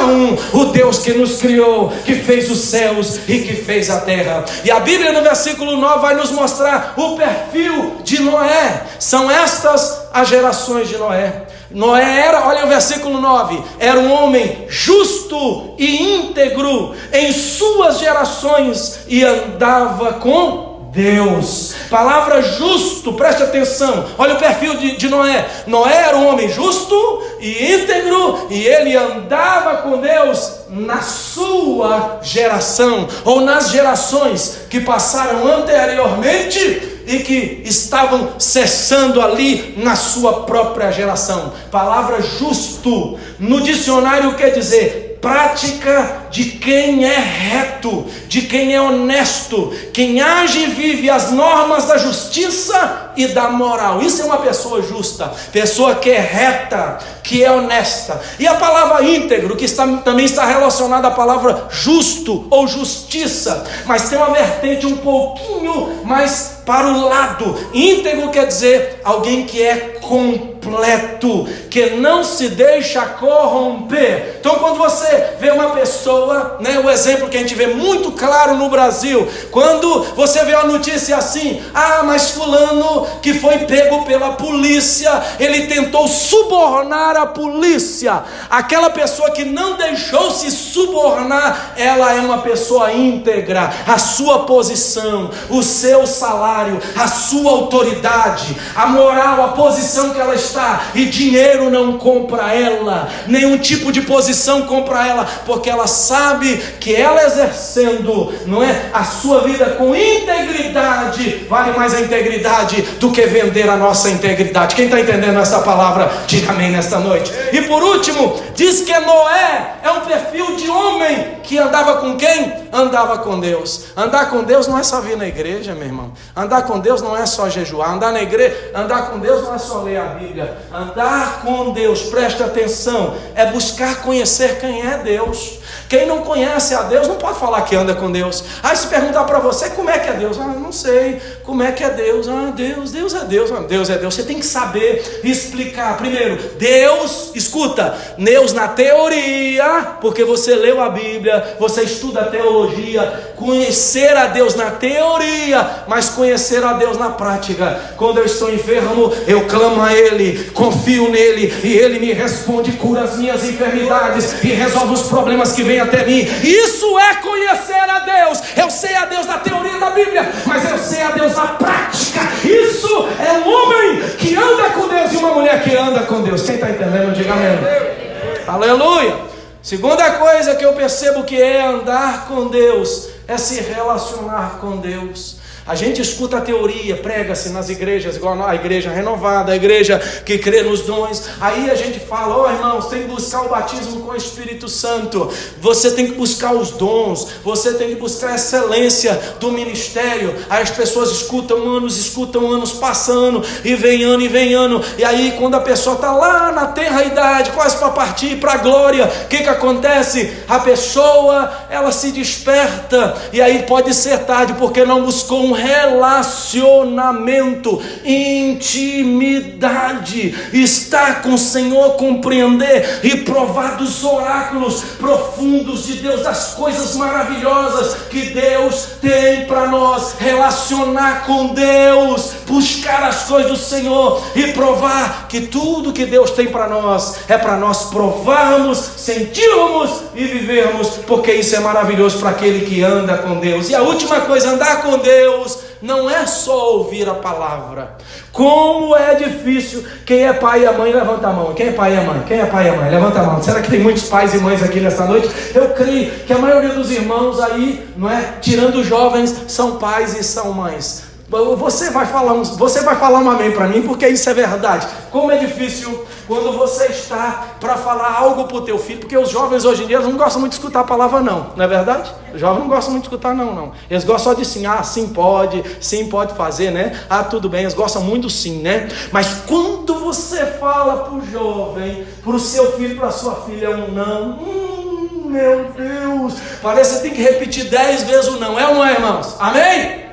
o Deus que nos criou, que fez os céus e que fez a terra. E a Bíblia no versículo 9 vai nos mostrar o perfil de Noé. São estas as gerações de Noé. Noé era, olha o versículo 9, era um homem justo e íntegro em suas gerações e andava com Deus. Palavra justo, preste atenção, olha o perfil de Noé. Noé era um homem justo e íntegro, e ele andava com Deus na sua geração, ou nas gerações que passaram anteriormente e que estavam cessando ali na sua própria geração. Palavra justo no dicionário quer dizer prática de quem é reto, de quem é honesto, quem age e vive as normas da justiça e da moral. Isso é uma pessoa justa, pessoa que é reta, que é honesta. E a palavra íntegro, que também está relacionada à palavra justo ou justiça, mas tem uma vertente um pouquinho mais para o lado. Íntegro quer dizer alguém que é completo, que não se deixa corromper. Então, quando você vê uma pessoa, né, o exemplo que a gente vê muito claro no Brasil, quando você vê uma notícia assim: mas fulano que foi pego pela polícia, ele tentou subornar a polícia. Aquela pessoa que não deixou se subornar, ela é uma pessoa íntegra. A sua posição, o seu salário, a sua autoridade, a moral, a posição que ela está, e dinheiro não compra ela, nenhum tipo de posição compra ela, porque ela sabe que ela exercendo, não é, a sua vida com integridade, vale mais a integridade do que vender a nossa integridade. Quem está entendendo essa palavra, diga amém nesta noite. E por último, diz que Noé é um perfil de homem que andava com quem? Andava com Deus. Andar com Deus não é só vir na igreja, meu irmão. Andar com Deus não é só jejuar. Andar com Deus não é só ler a Bíblia. Andar com Deus, preste atenção, é buscar conhecer quem é Deus. Quem não conhece a Deus não pode falar que anda com Deus. Aí se perguntar para você, como é que é Deus? Não sei, como é que é Deus? Deus é Deus. Deus é Deus. Você tem que saber explicar. Primeiro, Deus, escuta, Deus na teoria, porque você leu a Bíblia, você estuda a teologia. Conhecer a Deus na teoria, mas conhecer a Deus na prática. Quando eu estou enfermo, eu clamo a Ele, confio nele, e Ele me responde, cura as minhas enfermidades e resolve os problemas que vêm até mim. Isso é conhecer a Deus. Eu sei a Deus na teoria da Bíblia, mas eu sei a Deus na prática. Isso é um homem que anda com Deus e uma mulher que anda com Deus. Quem está entendendo, diga amém. Aleluia. Segunda coisa que eu percebo que é andar com Deus, é se relacionar com Deus. A gente escuta a teoria, prega-se nas igrejas, igual a igreja renovada, a igreja que crê nos dons. Aí a gente fala, irmãos, tem que buscar o batismo com o Espírito Santo. Você tem que buscar os dons, você tem que buscar a excelência do ministério. Aí as pessoas escutam anos, passando, e vem ano. E aí quando a pessoa está lá na tenra idade, quase para partir para a glória, o que acontece? A pessoa, ela se desperta, e aí pode ser tarde, porque não buscou um relacionamento, intimidade, estar com o Senhor, compreender e provar dos oráculos profundos de Deus, das coisas maravilhosas que Deus tem para nós, relacionar com Deus, buscar as coisas do Senhor e provar que tudo que Deus tem para nós é para nós provarmos, sentirmos e vivermos, porque isso é maravilhoso para aquele que anda com Deus. E a última coisa, andar com Deus não é só ouvir a palavra. Como é difícil. Quem é pai e mãe, levanta a mão. Quem é pai e mãe? Quem é pai e mãe? Levanta a mão. Será que tem muitos pais e mães aqui nessa noite? Eu creio que a maioria dos irmãos aí, não é? Tirando os jovens, são pais e são mães. Você vai falar um amém para mim, porque isso é verdade. Como é difícil quando você está para falar algo para o teu filho, porque os jovens hoje em dia não gostam muito de escutar a palavra não é verdade? Os jovens não gostam muito de escutar não. Eles gostam só de sim, sim pode fazer, né? Tudo bem, eles gostam muito do sim, né? Mas quando você fala para o jovem, para o seu filho, para a sua filha um não, meu Deus, parece que tem que repetir 10 vezes o não, é ou não é, irmãos? Amém?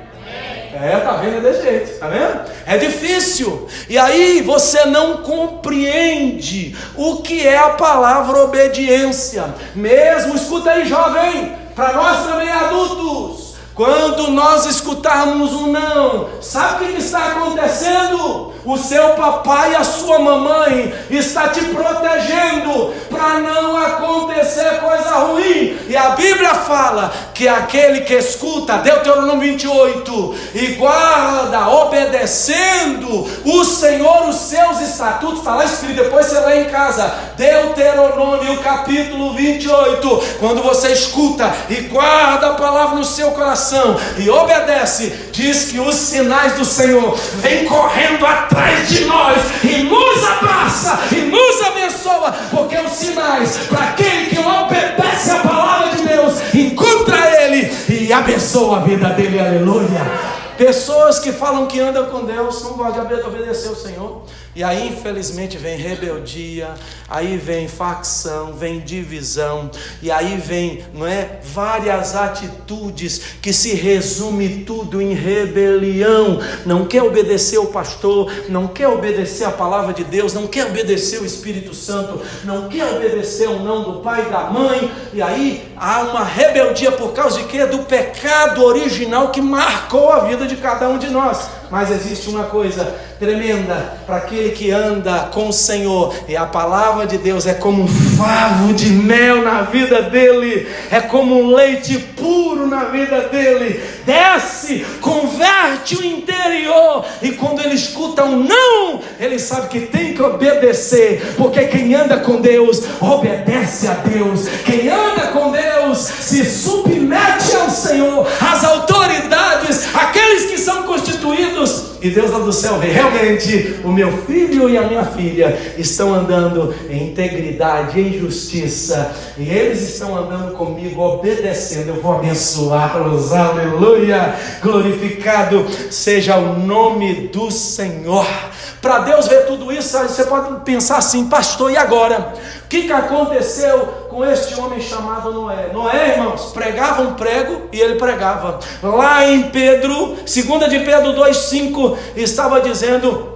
Tá vendo? É desse jeito, tá vendo? É difícil. E aí você não compreende o que é a palavra obediência. Mesmo, escuta aí, jovem, para nós também adultos, quando nós escutarmos um não, sabe o que está acontecendo? O seu papai e a sua mamãe está te protegendo para não acontecer coisa ruim. E a Bíblia fala que aquele que escuta, Deuteronômio 28, e guarda, obedecendo o Senhor, os seus estatutos, está lá escrito, depois você lê em casa, Deuteronômio capítulo 28, quando você escuta e guarda a palavra no seu coração e obedece, diz que os sinais do Senhor vêm correndo atrás de nós e nos abraça e nos abençoa, porque os sinais para aquele que obedece a palavra de Deus encontra ele e abençoa a vida dele, aleluia. Pessoas que falam que andam com Deus não gostam de obedecer o Senhor, e aí infelizmente vem rebeldia, aí vem facção, vem divisão, e aí vem, não é, várias atitudes que se resume tudo em rebelião. Não quer obedecer o pastor, não quer obedecer a palavra de Deus, não quer obedecer o Espírito Santo, não quer obedecer o não do pai e da mãe, e aí há uma rebeldia por causa de quê? Do pecado original que marcou a vida de cada um de nós. Mas existe uma coisa tremenda para aquele que anda com o Senhor, e a palavra de Deus é como um favo de mel na vida dele, é como um leite puro na vida dele, desce, converte o interior, e quando ele escuta um não, ele sabe que tem que obedecer, porque quem anda com Deus, obedece a Deus, quem anda com Deus, se submete ao Senhor, às autoridades, aqueles que são constituídos, e Deus lá do céu vê, realmente o meu filho e a minha filha estão andando em integridade, em justiça, e eles estão andando comigo, obedecendo, eu vou abençoá-los, aleluia, glorificado seja o nome do Senhor. Para Deus ver tudo isso, você pode pensar assim, pastor, e agora? O que aconteceu com este homem chamado Noé? Noé, irmãos, pregava um prego e ele pregava. Lá em Pedro, 2 de Pedro 2,5, estava dizendo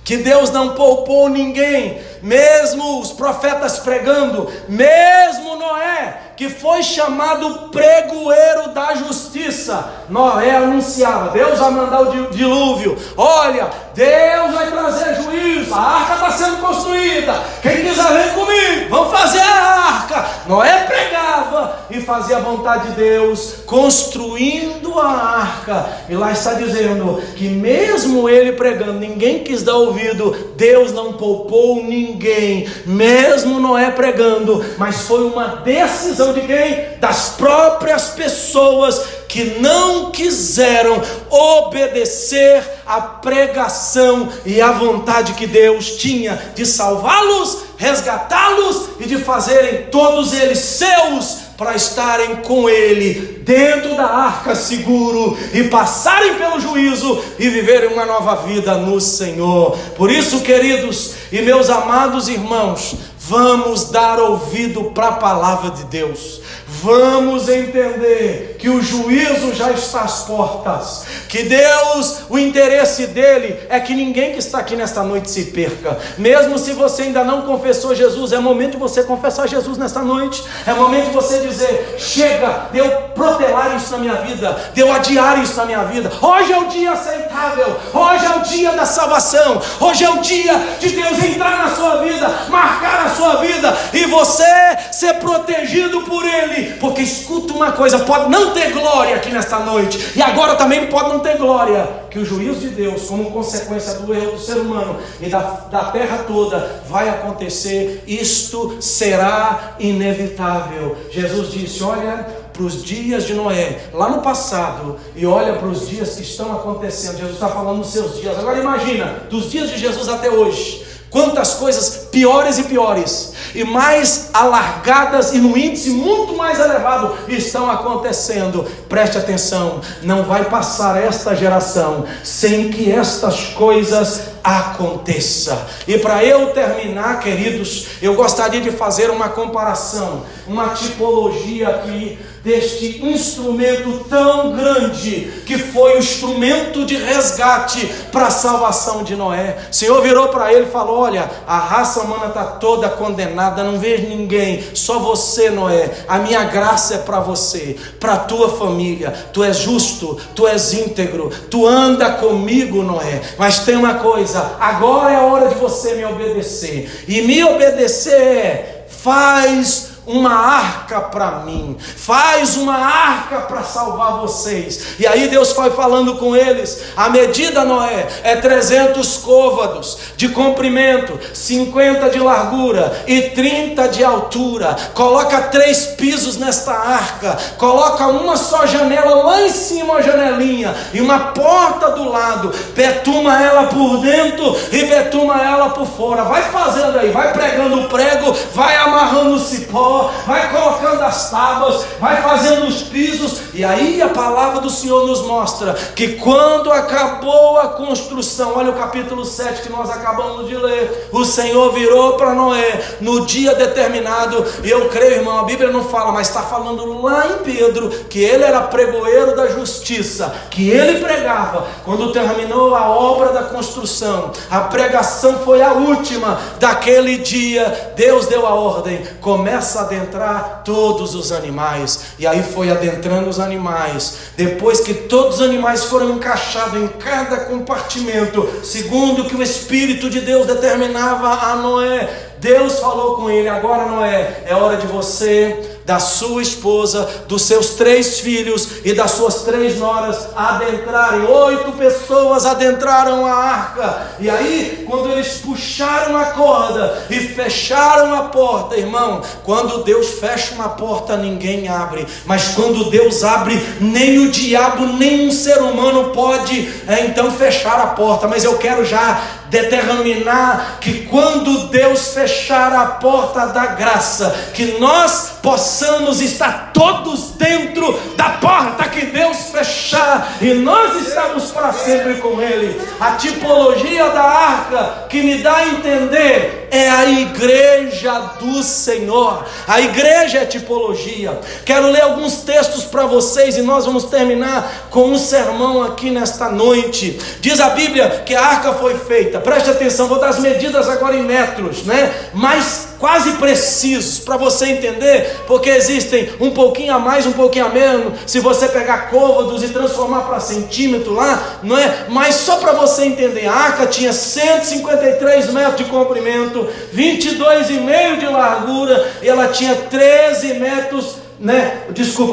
que Deus não poupou ninguém, mesmo os profetas pregando, mesmo Noé, que foi chamado pregoeiro da justiça. Noé anunciava, Deus vai mandar o dilúvio, olha, Deus vai trazer juízo, a arca está sendo construída, quem quiser vem comigo, vamos fazer a arca. Noé pregava e fazia a vontade de Deus, construindo a arca, e lá está dizendo que mesmo ele pregando, ninguém quis dar ouvido, Deus não poupou ninguém, mesmo Noé pregando, mas foi uma decisão de quem? Das próprias pessoas que não quiseram obedecer à pregação e à vontade que Deus tinha de salvá-los, resgatá-los e de fazerem todos eles seus, para estarem com ele dentro da arca seguro e passarem pelo juízo e viverem uma nova vida no Senhor. Por isso, queridos e meus amados irmãos, vamos dar ouvido para a palavra de Deus, vamos entender que o juízo já está às portas, que Deus, o interesse dele é que ninguém que está aqui nesta noite se perca. Mesmo se você ainda não confessou Jesus, é momento de você confessar Jesus nesta noite. É momento de você dizer: chega de eu protelar isso na minha vida, de eu adiar isso na minha vida. Hoje é o dia aceitável, hoje é o dia da salvação, hoje é o dia de Deus entrar na sua vida, marcar a sua vida e você ser protegido por Ele. Porque escuta uma coisa, pode não ter glória aqui nesta noite, e agora também pode não ter glória, que o juízo de Deus, como consequência do erro do ser humano e da terra toda, vai acontecer. Isto será inevitável. Jesus disse: olha para os dias de Noé, lá no passado, e olha para os dias que estão acontecendo. Jesus está falando dos seus dias. Agora imagina, dos dias de Jesus até hoje, quantas coisas piores e piores, e mais alargadas e no índice muito mais elevado estão acontecendo. Preste atenção, não vai passar esta geração sem que estas coisas aconteçam. E para eu terminar, queridos, eu gostaria de fazer uma comparação, uma tipologia aqui deste instrumento tão grande que foi o instrumento de resgate para a salvação de Noé. O Senhor virou para ele e falou: olha, a raça humana está toda condenada, não vejo ninguém, só você, Noé. A minha graça é para você, para a tua família. Tu és justo, tu és íntegro, tu anda comigo, Noé. Mas tem uma coisa, agora é a hora de você me obedecer. E me obedecer é: faz uma arca para mim, faz uma arca para salvar vocês. E aí Deus foi falando com eles: a medida, Noé, é 300 côvados de comprimento, 50 de largura e 30 de altura. Coloca 3 pisos nesta arca, coloca uma só janela lá em cima, uma janelinha, e uma porta do lado. Betuma ela por dentro e betuma ela por fora. Vai fazendo aí, vai pregando o prego, vai amarrando o cipó, vai colocando as tábuas, vai fazendo os pisos. E aí a palavra do Senhor nos mostra que quando acabou a construção, olha o capítulo 7 que nós acabamos de ler, o Senhor virou para Noé no dia determinado. E eu creio, irmão, a Bíblia não fala, mas está falando lá em Pedro, que ele era pregoeiro da justiça, que ele pregava. Quando terminou a obra da construção, a pregação foi a última daquele dia, Deus deu a ordem: começa a adentrar todos os animais. E aí foi adentrando os animais. Depois que todos os animais foram encaixados em cada compartimento, segundo o que o Espírito de Deus determinava a Noé, Deus falou com ele: agora, Noé, é hora de você, da sua esposa, dos seus 3 filhos e das suas 3 noras adentrarem. 8 pessoas adentraram a arca. E aí, quando eles puxaram a corda e fecharam a porta, irmão, quando Deus fecha uma porta, ninguém abre. Mas quando Deus abre, nem o diabo, nem um ser humano pode então fechar a porta. Mas eu quero já determinar que quando Deus fechar a porta da graça, que nós possamos estar todos dentro da porta que Deus fechar, e nós estamos para sempre com Ele. A tipologia da arca que me dá a entender é a igreja do Senhor. A igreja é tipologia. Quero ler alguns textos para vocês e nós vamos terminar com um sermão aqui nesta noite. Diz a Bíblia que a arca foi feita, preste atenção, vou dar as medidas agora em metros, mas quase precisos para você entender, porque existem um pouquinho a mais, um pouquinho a menos, se você pegar côvados e transformar para centímetro lá, não é? Mas só para você entender, a arca tinha 153 metros de comprimento, 22,5 de largura, e ela tinha 13 metros,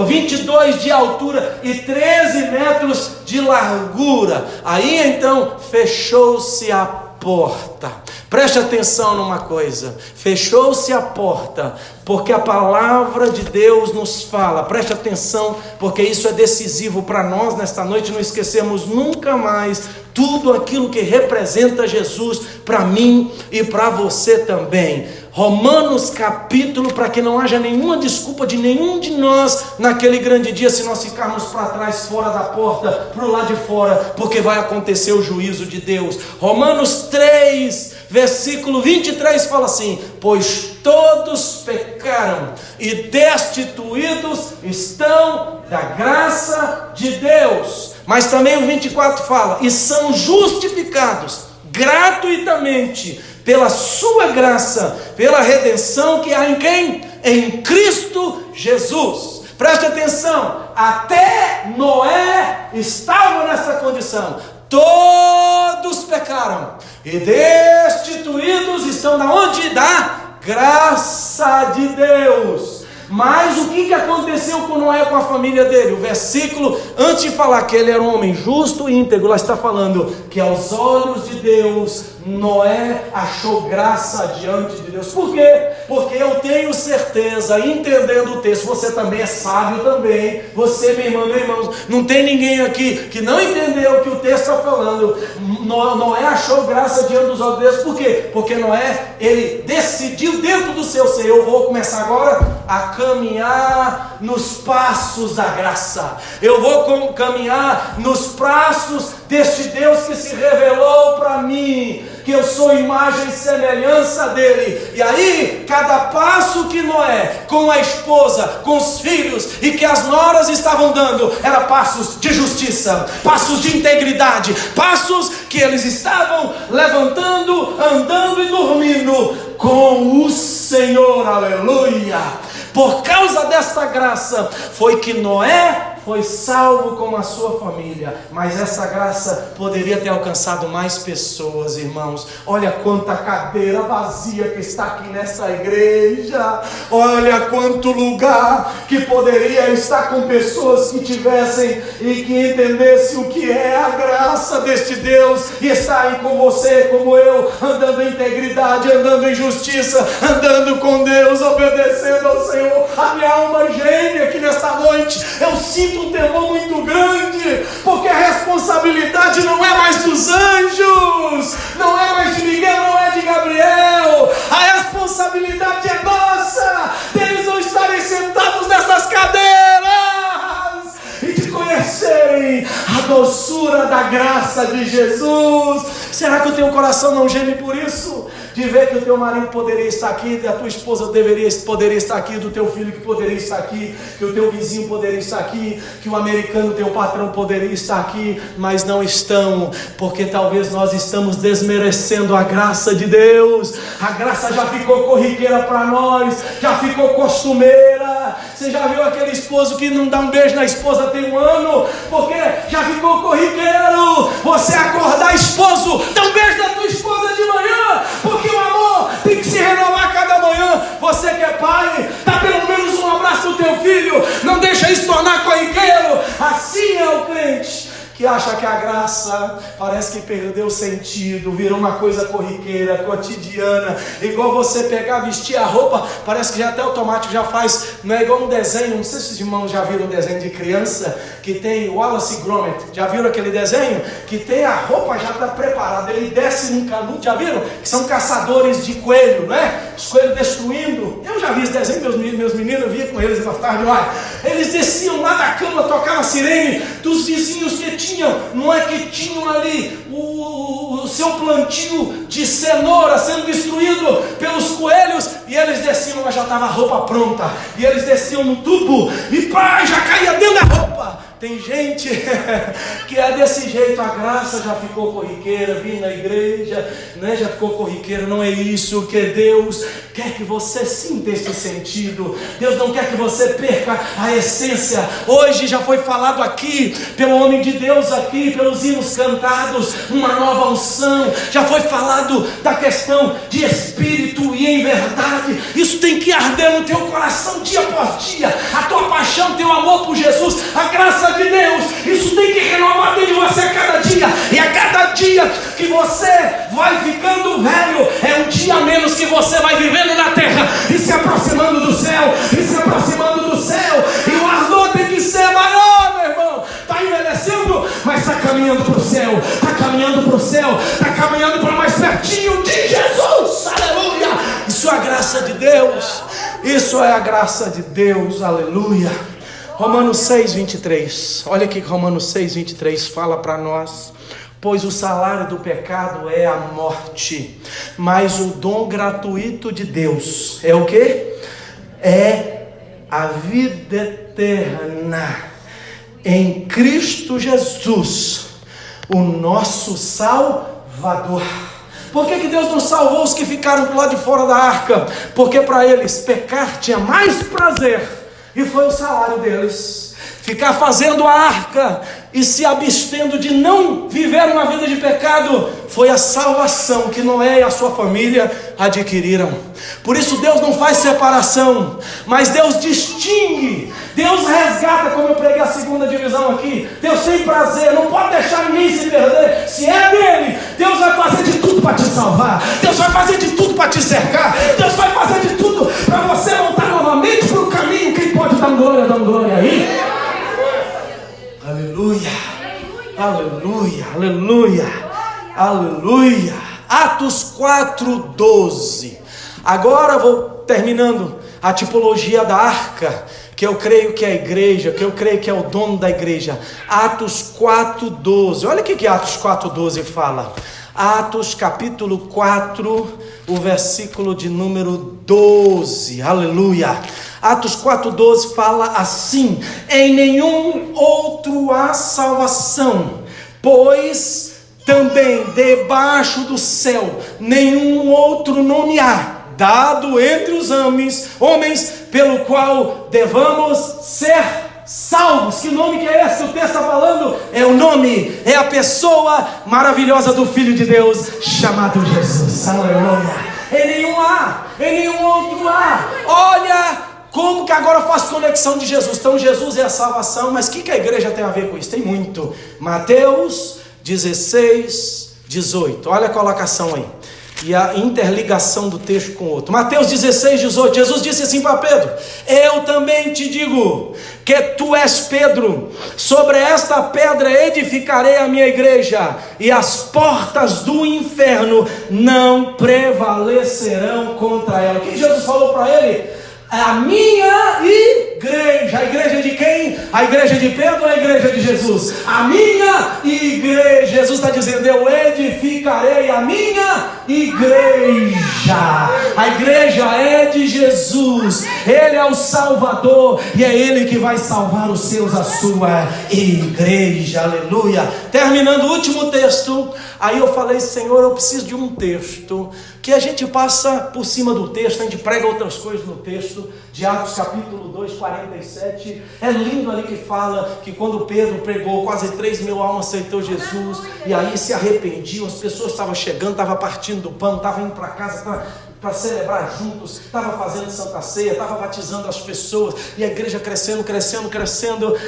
22 de altura e 13 metros de largura. Aí então fechou-se a porta. Preste atenção numa coisa: fechou-se a porta, porque a palavra de Deus nos fala. Preste atenção, porque isso é decisivo para nós nesta noite, não esquecemos nunca mais tudo aquilo que representa Jesus para mim e para você também. Romanos capítulo, para que não haja nenhuma desculpa de nenhum de nós naquele grande dia, se nós ficarmos para trás, fora da porta, para o lado de fora, porque vai acontecer o juízo de Deus. Romanos 3, versículo 23 fala assim: pois todos pecaram e destituídos estão da graça de Deus. Mas também o 24 fala: e são justificados gratuitamente pela sua graça, pela redenção que há em quem? Em Cristo Jesus. Preste atenção, até Noé estava nessa condição. Todos pecaram e destituídos estão da onde? Da graça de Deus. Mas o que aconteceu com Noé, com a família dele? O versículo, antes de falar que ele era um homem justo e íntegro, lá está falando que aos olhos de Deus, Noé achou graça diante de Deus. Por quê? Porque eu tenho certeza, entendendo o texto, você também é sábio também, você, minha irmã, meu irmão, não tem ninguém aqui que não entendeu o que o texto está falando. Noé achou graça diante dos olhos de Deus. Por quê? Porque Noé, ele decidiu dentro do seu ser: eu vou começar agora a caminhar nos passos da graça, eu vou caminhar nos passos deste Deus que se revelou para mim, que eu sou imagem e semelhança dele. E aí, cada passo que Noé, com a esposa, com os filhos e que as noras estavam dando, era passos de justiça, passos de integridade, passos que eles estavam levantando, andando e dormindo com o Senhor. Aleluia! Por causa desta graça foi que Noé foi salvo com a sua família. Mas essa graça poderia ter alcançado mais pessoas, irmãos. Olha quanta cadeira vazia que está aqui nessa igreja. Olha quanto lugar que poderia estar com pessoas que tivessem e que entendessem o que é a graça deste Deus, e está aí com você, como eu, andando em integridade, andando em justiça, andando com Deus, obedecendo ao Senhor. A minha alma geme aqui nesta noite. Eu sinto um temor muito grande, porque a responsabilidade não é mais dos anjos, não é mais de Miguel, não é de Gabriel. A responsabilidade é nossa, deles não estarem sentados nessas cadeiras e de conhecerem a doçura da graça de Jesus. Será que o teu coração não geme por isso? De ver que o teu marido poderia estar aqui, que a tua esposa poderia estar aqui, do teu filho que poderia estar aqui, que o teu vizinho poderia estar aqui, que o americano, teu patrão, poderia estar aqui, mas não estão, porque talvez nós estamos desmerecendo a graça de Deus. A graça já ficou corriqueira para nós, já ficou costumeira. Você já viu aquele esposo que não dá um beijo na esposa tem um ano, porque já ficou corriqueiro você acordar, esposo, dá um beijo na tua esposa de manhã, porque o amor tem que se renovar cada manhã. Você que é pai, dá pelo menos um abraço no teu filho, não deixa isso tornar corriqueiro. Assim é o crente que acha que a graça parece que perdeu o sentido, virou uma coisa corriqueira, cotidiana, igual você pegar, vestir a roupa, parece que já até automático já faz, não é igual um desenho. Não sei se os irmãos já viram um desenho de criança, que tem Wallace e Gromit, já viram aquele desenho? Que tem a roupa já está preparada, ele desce num canudo, já viram? Que são caçadores de coelho, não é? Os coelhos destruindo. Eu já vi esse desenho, meus meninos, eu via com eles gostavam demais. Eles desciam lá da cama, tocavam a sirene dos vizinhos que tinham, não é que tinham ali o seu plantio de cenoura sendo destruído pelos coelhos, e eles desciam, mas já estava a roupa pronta, e eles desciam no tubo, e pá, já caía dentro da roupa. Tem gente que é desse jeito, a graça já ficou corriqueira, vir na igreja, né, já ficou corriqueira. Não é isso que Deus quer, que você sinta esse sentido. Deus não quer que você perca a essência. Hoje já foi falado aqui, pelo homem de Deus aqui, pelos hinos cantados, uma nova unção. Já foi falado da questão de espírito e em verdade. Isso tem que arder no teu coração dia após dia. A tua paixão, teu amor por Jesus, a graça de Deus, isso tem que renovar dentro de você a cada dia. E a cada dia que você vai ficando velho, é um dia a menos que você vai vivendo na terra e se aproximando do céu, e se aproximando do céu. E o ardor tem que ser maior, meu irmão. Está envelhecendo, mas está caminhando para o céu, está caminhando para o céu, está caminhando para mais pertinho de Jesus. Aleluia! Isso é a graça de Deus. Isso é a graça de Deus. Aleluia! Romanos 6, 23. Olha o que Romanos 6, 23 fala para nós. Pois o salário do pecado é a morte, mas o dom gratuito de Deus é o quê? É a vida eterna em Cristo Jesus, o nosso Salvador. Por que Deus não salvou os que ficaram do lado de fora da arca? Porque para eles pecar tinha mais prazer, e foi o salário deles. Ficar fazendo a arca e se abstendo de não viver uma vida de pecado foi a salvação que Noé e a sua família adquiriram. Por isso Deus não faz separação, mas Deus distingue, Deus resgata, como eu preguei a segunda divisão aqui. Deus tem prazer, não pode deixar ninguém se perder. Se é dele, Deus vai fazer de tudo para te salvar, Deus vai fazer de tudo para te cercar, Deus vai fazer de tudo para você voltar novamente para o caminho. Quem pode dar glória aí? Aleluia, aleluia, aleluia, aleluia. Atos 4:12. Agora vou terminando a tipologia da arca, que eu creio que é a igreja, que eu creio que é o dono da igreja. Atos 4:12. Olha o que Atos 4:12 fala. Atos capítulo 4, o versículo de número 12. Aleluia. Atos 4:12 fala assim: em nenhum outro há salvação, pois também debaixo do céu nenhum outro nome há dado entre os homens pelo qual devamos ser salvos. Que nome que é esse que o texto está falando? É o nome, é a pessoa maravilhosa do Filho de Deus, chamado Jesus. Aleluia. Em nenhum outro há. Olha como que agora faz conexão de Jesus. Então Jesus é a salvação, mas o que a igreja tem a ver com isso? Tem muito. Mateus 16:18. Olha a colocação aí e a interligação do texto com o outro. Mateus 16:18. Jesus disse assim para Pedro: eu também te digo que tu és Pedro, sobre esta pedra edificarei a minha igreja, e as portas do inferno não prevalecerão contra ela. O que Jesus falou para ele? A minha igreja. A igreja de quem? A igreja de Pedro ou a igreja de Jesus? A minha igreja. Jesus está dizendo: eu edificarei a minha igreja. A igreja é de Jesus. Ele é o Salvador, e é Ele que vai salvar os seus, a sua igreja. Aleluia. Terminando o último texto. Aí eu falei: Senhor, eu preciso de um texto que a gente passa por cima do texto, a gente prega outras coisas no texto de Atos capítulo 2:47. É lindo ali que fala que quando Pedro pregou, quase 3.000 almas aceitou Jesus, e aí se arrependiam, as pessoas estavam chegando, estavam partindo do pão, estavam indo para casa para celebrar juntos, estava fazendo Santa Ceia, estava batizando as pessoas, e a igreja crescendo,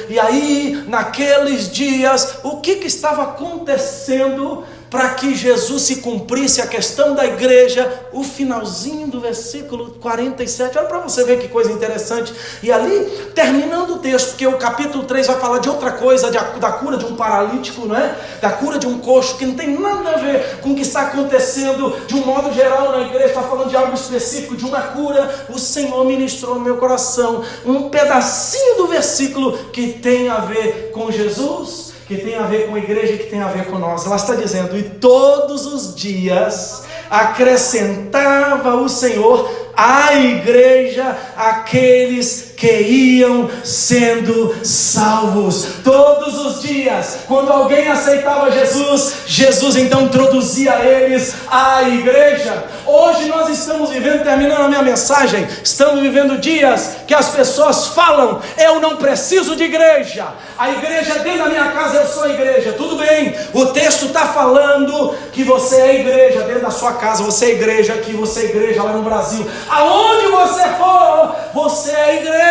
e aí naqueles dias, o que estava acontecendo para que Jesus se cumprisse a questão da igreja? O finalzinho do versículo 47, olha para você ver que coisa interessante, e ali, terminando o texto, porque o capítulo 3 vai falar de outra coisa, da cura de um paralítico, não é? Da cura de um coxo, que não tem nada a ver com o que está acontecendo de um modo geral na igreja, está falando de algo específico, de uma cura. O Senhor ministrou no meu coração um pedacinho do versículo que tem a ver com Jesus, que tem a ver com a igreja, que tem a ver com nós. Ela está dizendo: e todos os dias acrescentava o Senhor à igreja aqueles que iam sendo salvos. Todos os dias, quando alguém aceitava Jesus, Jesus então introduzia eles à igreja. Hoje nós estamos vivendo, terminando a minha mensagem, estamos vivendo dias que as pessoas falam: eu não preciso de igreja, a igreja dentro da minha casa, eu sou a igreja. Tudo bem, o texto está falando que você é igreja dentro da sua casa, você é igreja aqui, você é igreja lá no Brasil, aonde você for, você é igreja.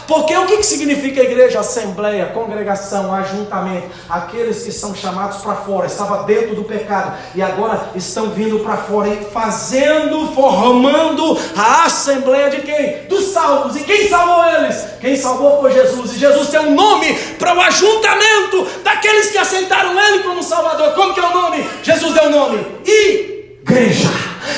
Porque o que significa igreja? Assembleia, congregação, ajuntamento. Aqueles que são chamados para fora, estavam dentro do pecado e agora estão vindo para fora e formando a assembleia de quem? Dos salvos. E quem salvou eles? Quem salvou foi Jesus. E Jesus tem um nome para o ajuntamento daqueles que aceitaram Ele como Salvador. Como que é o nome? Jesus deu o nome: igreja.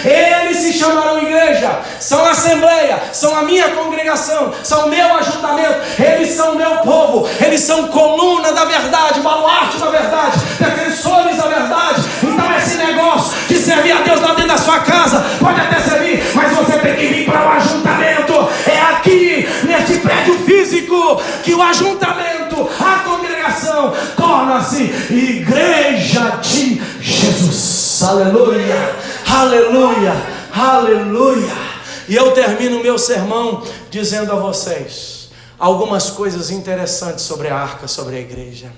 Eles se chamarão igreja. são a assembleia, são a minha congregação, são o meu ajuntamento, eles são o meu povo, eles são coluna da verdade, baluarte da verdade, defensores da verdade. Então esse negócio de servir a Deus lá dentro da sua casa, pode até servir, mas você tem que vir para o ajuntamento. É aqui, neste prédio físico, que o ajuntamento, a congregação, torna-se igreja de Jesus. Aleluia, aleluia, aleluia. E eu termino o meu sermão dizendo a vocês algumas coisas interessantes sobre a arca, sobre a igreja.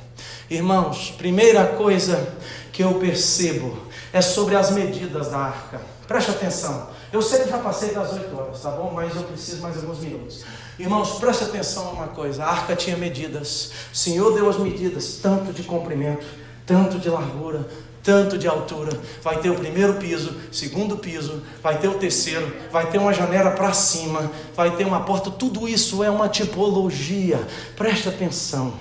Irmãos, primeira coisa que eu percebo é sobre as medidas da arca. Preste atenção. Eu sei que já passei das 8 horas, tá bom? Mas eu preciso mais alguns minutos. Irmãos, preste atenção numa coisa. A arca tinha medidas. O Senhor deu as medidas, tanto de comprimento, tanto de largura, tanto de altura. Vai ter o primeiro piso, segundo piso, vai ter o terceiro, vai ter uma janela para cima, vai ter uma porta. Tudo isso é uma tipologia. Preste atenção.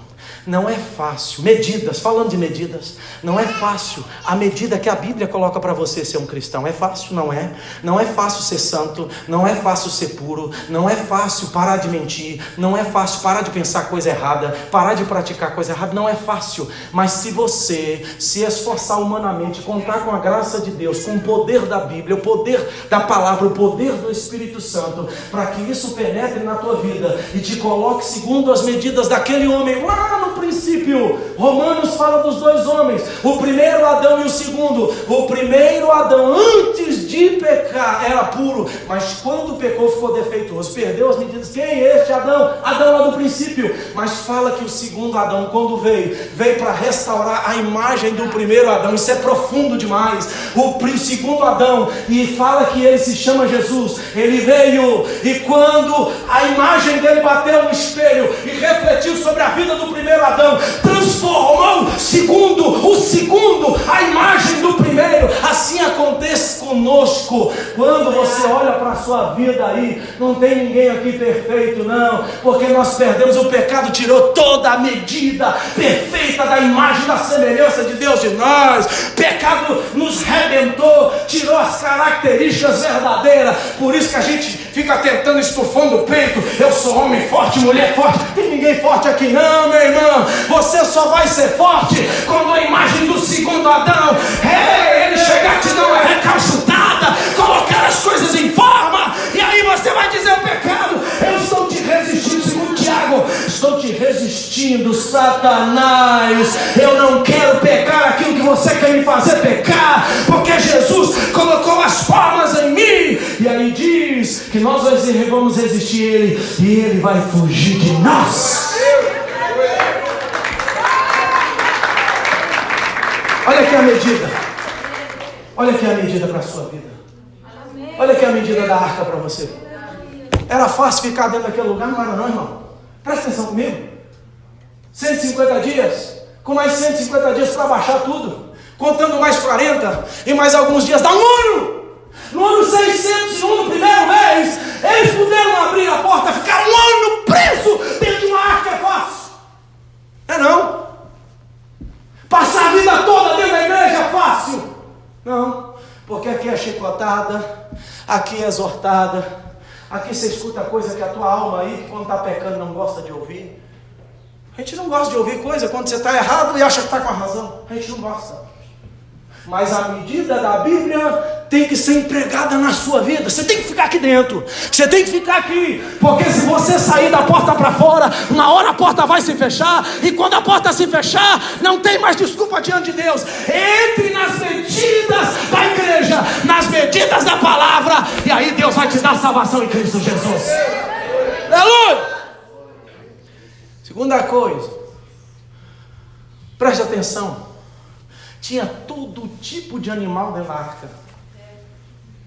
Não é fácil, medidas, falando de medidas, não é fácil a medida que a Bíblia coloca para você ser um cristão. É fácil? Não é. Não é fácil ser santo, não é fácil ser puro, não é fácil parar de mentir, não é fácil parar de pensar coisa errada, parar de praticar coisa errada, não é fácil. Mas se você se esforçar humanamente, contar com a graça de Deus, com o poder da Bíblia, o poder da palavra, o poder do Espírito Santo, para que isso penetre na tua vida e te coloque segundo as medidas daquele homem lá no princípio. Romanos fala dos dois homens, o primeiro Adão e o segundo. O primeiro Adão, antes de pecar, era puro, mas quando pecou ficou defeituoso, perdeu as medidas. Quem é este Adão? Adão lá do princípio. Mas fala que o segundo Adão, quando veio para restaurar a imagem do primeiro Adão. Isso é profundo demais. O segundo Adão, e fala que ele se chama Jesus. Ele veio, e quando a imagem dele bateu no espelho e refletiu sobre a vida do primeiro Adão, transformou o segundo, a imagem do primeiro. Assim acontece conosco. Quando você olha para a sua vida aí, não tem ninguém aqui perfeito, não, porque nós perdemos. O pecado tirou toda a medida perfeita da imagem, da semelhança de Deus de nós. Pecado nos rebentou, tirou as características verdadeiras. Por isso que a gente fica tentando, estufando o peito. Eu sou homem forte, mulher forte. Tem ninguém forte aqui não, meu irmão. Você só vai ser forte quando a imagem do segundo Adão, ele chegar a te dar uma recalchutada, colocar as coisas em forma, e aí você vai dizer ao pecado: eu estou te resistindo. Segundo Tiago, estou te resistindo, Satanás. Eu não quero pecar aquilo que você quer me fazer pecar, porque Jesus colocou as formas em mim. E aí diz que nós vamos resistir ele, e ele vai fugir de nós. Olha aqui a medida. Olha aqui a medida para a sua vida. Olha aqui a medida da arca para você. Era fácil ficar dentro daquele lugar? Não era não, irmão. Presta atenção comigo. 150 dias. Com mais 150 dias para baixar tudo. Contando mais 40. E mais alguns dias. Dá um ano. No ano 601, no primeiro mês, eles puderam abrir a porta. Ficaram um ano preso dentro de uma arca. É fácil. É não. Passar a vida toda dentro da igreja é fácil. Não, porque aqui é chicotada, aqui é exortada, aqui você escuta coisa que a tua alma aí, quando está pecando, não gosta de ouvir. A gente não gosta de ouvir coisa quando você está errado e acha que está com a razão. A gente não gosta. Mas a medida da Bíblia tem que ser empregada na sua vida. Você tem que ficar aqui dentro. Você tem que ficar aqui. Porque se você sair da porta para fora, uma hora a porta vai se fechar. E quando a porta se fechar, não tem mais desculpa diante de Deus. Entre nas medidas da igreja, nas medidas da palavra, e aí Deus vai te dar salvação em Cristo Jesus. Aleluia! Segunda coisa, preste atenção. Tinha todo tipo de animal dentro da arca.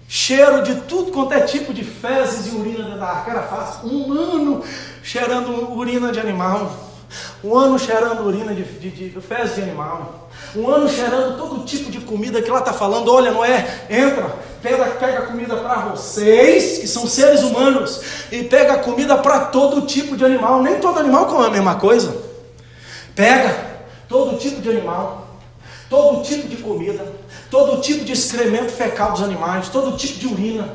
Cheiro de tudo quanto é tipo de fezes e urina dentro da arca. Era fácil. Um ano cheirando urina de animal. Um ano cheirando urina de fezes de animal. Um ano cheirando todo tipo de comida que lá está falando. Olha, Noé, entra, pega a comida para vocês, que são seres humanos, e pega a comida para todo tipo de animal. Nem todo animal come a mesma coisa. Pega todo tipo de animal. todo tipo de comida, todo tipo de excremento fecal dos animais, todo tipo de urina.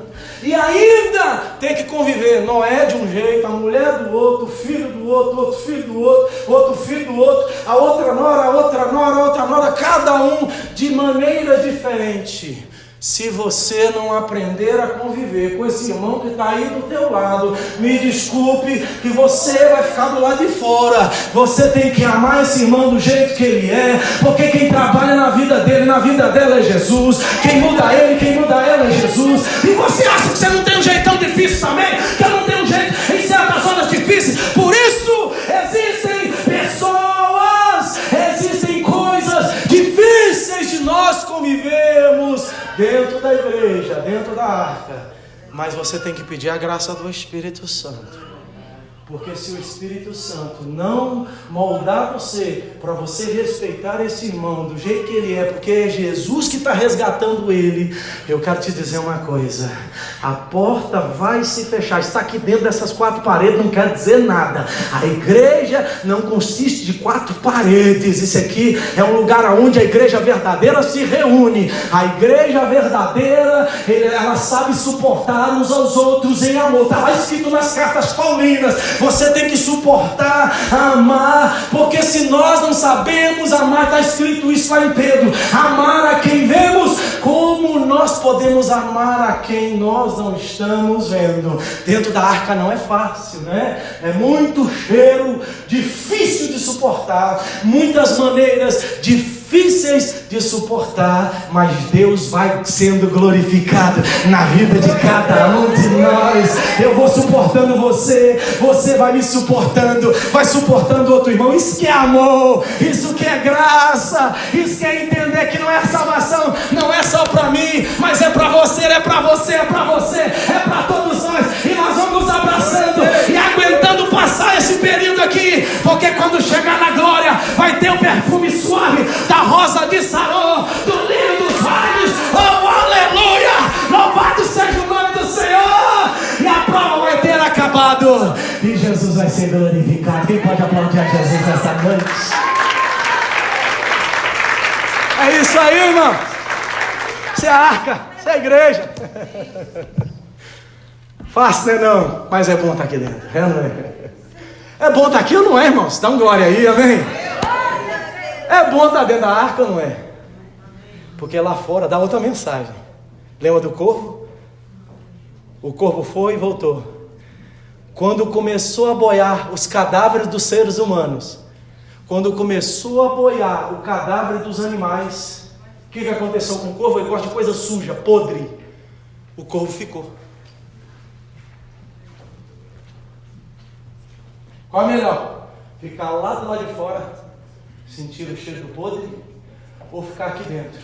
E ainda tem que conviver. Noé de um jeito, a mulher do outro, o filho do outro, outro filho do outro, outro filho do outro, a outra nora, a outra nora, a outra nora, cada um de maneira diferente. Se você não aprender a conviver com esse irmão que está aí do teu lado, me desculpe que você vai ficar do lado de fora. Você tem que amar esse irmão do jeito que ele é, porque quem trabalha na vida dele, na vida dela é Jesus. Quem muda ele, quem muda ela é Jesus. E você acha que você não tem um jeitão difícil também? Que eu não tenho um jeito em certas horas difíceis? Por isso existem pessoas, existem coisas difíceis de nós convivermos dentro da igreja, dentro da arca. Mas você tem que pedir a graça do Espírito Santo. Porque se o Espírito Santo não moldar você, para você respeitar esse irmão do jeito que ele é, porque é Jesus que está resgatando ele, eu quero te dizer uma coisa: a porta vai se fechar. Está aqui dentro dessas quatro paredes não quer dizer nada. A igreja não consiste de quatro paredes. Isso aqui é um lugar onde a igreja verdadeira se reúne. A igreja verdadeira, ela sabe suportar uns aos outros em amor. Está lá escrito nas cartas paulinas. Você tem que suportar, amar, porque se nós não sabemos amar, está escrito isso lá em Pedro: amar a quem vemos, como nós podemos amar a quem nós não estamos vendo? Dentro da arca não é fácil, né? É muito cheiro, difícil de suportar, muitas maneiras difíceis de suportar, mas Deus vai sendo glorificado na vida de cada um de nós. Eu vou suportando você, você vai me suportando, vai suportando outro irmão. Isso que é amor, isso que é graça, isso que é entender que não é salvação, não é só para mim, mas é para você, é para você, é para você, é para todos nós. E nós vamos nos abraçando e aguentando passar esse período aqui, porque quando chegar na glória vai ter o perfume suave da rosa de Sarão, do lírio dos vales. Oh, aleluia! Louvado seja o nome do Senhor! E a prova vai ter acabado e Jesus vai ser glorificado. Quem pode aplaudir a Jesus nessa noite? É isso aí, irmão. Isso é a arca, isso é a igreja. Fácil, né? Não, mas é bom estar aqui dentro. É bom estar aqui ou não é, irmãos? Dá um glória aí, amém? É bom estar dentro da arca ou não é? Porque lá fora dá outra mensagem. Lembra do corvo? O corvo foi e voltou. Quando começou a boiar os cadáveres dos seres humanos, quando começou a boiar o cadáver dos animais, o que aconteceu com o corvo? Ele gosta de coisa suja, podre. O corvo ficou. Qual é melhor? Ficar lá do lado de fora, sentir o cheiro do podre, ou ficar aqui dentro,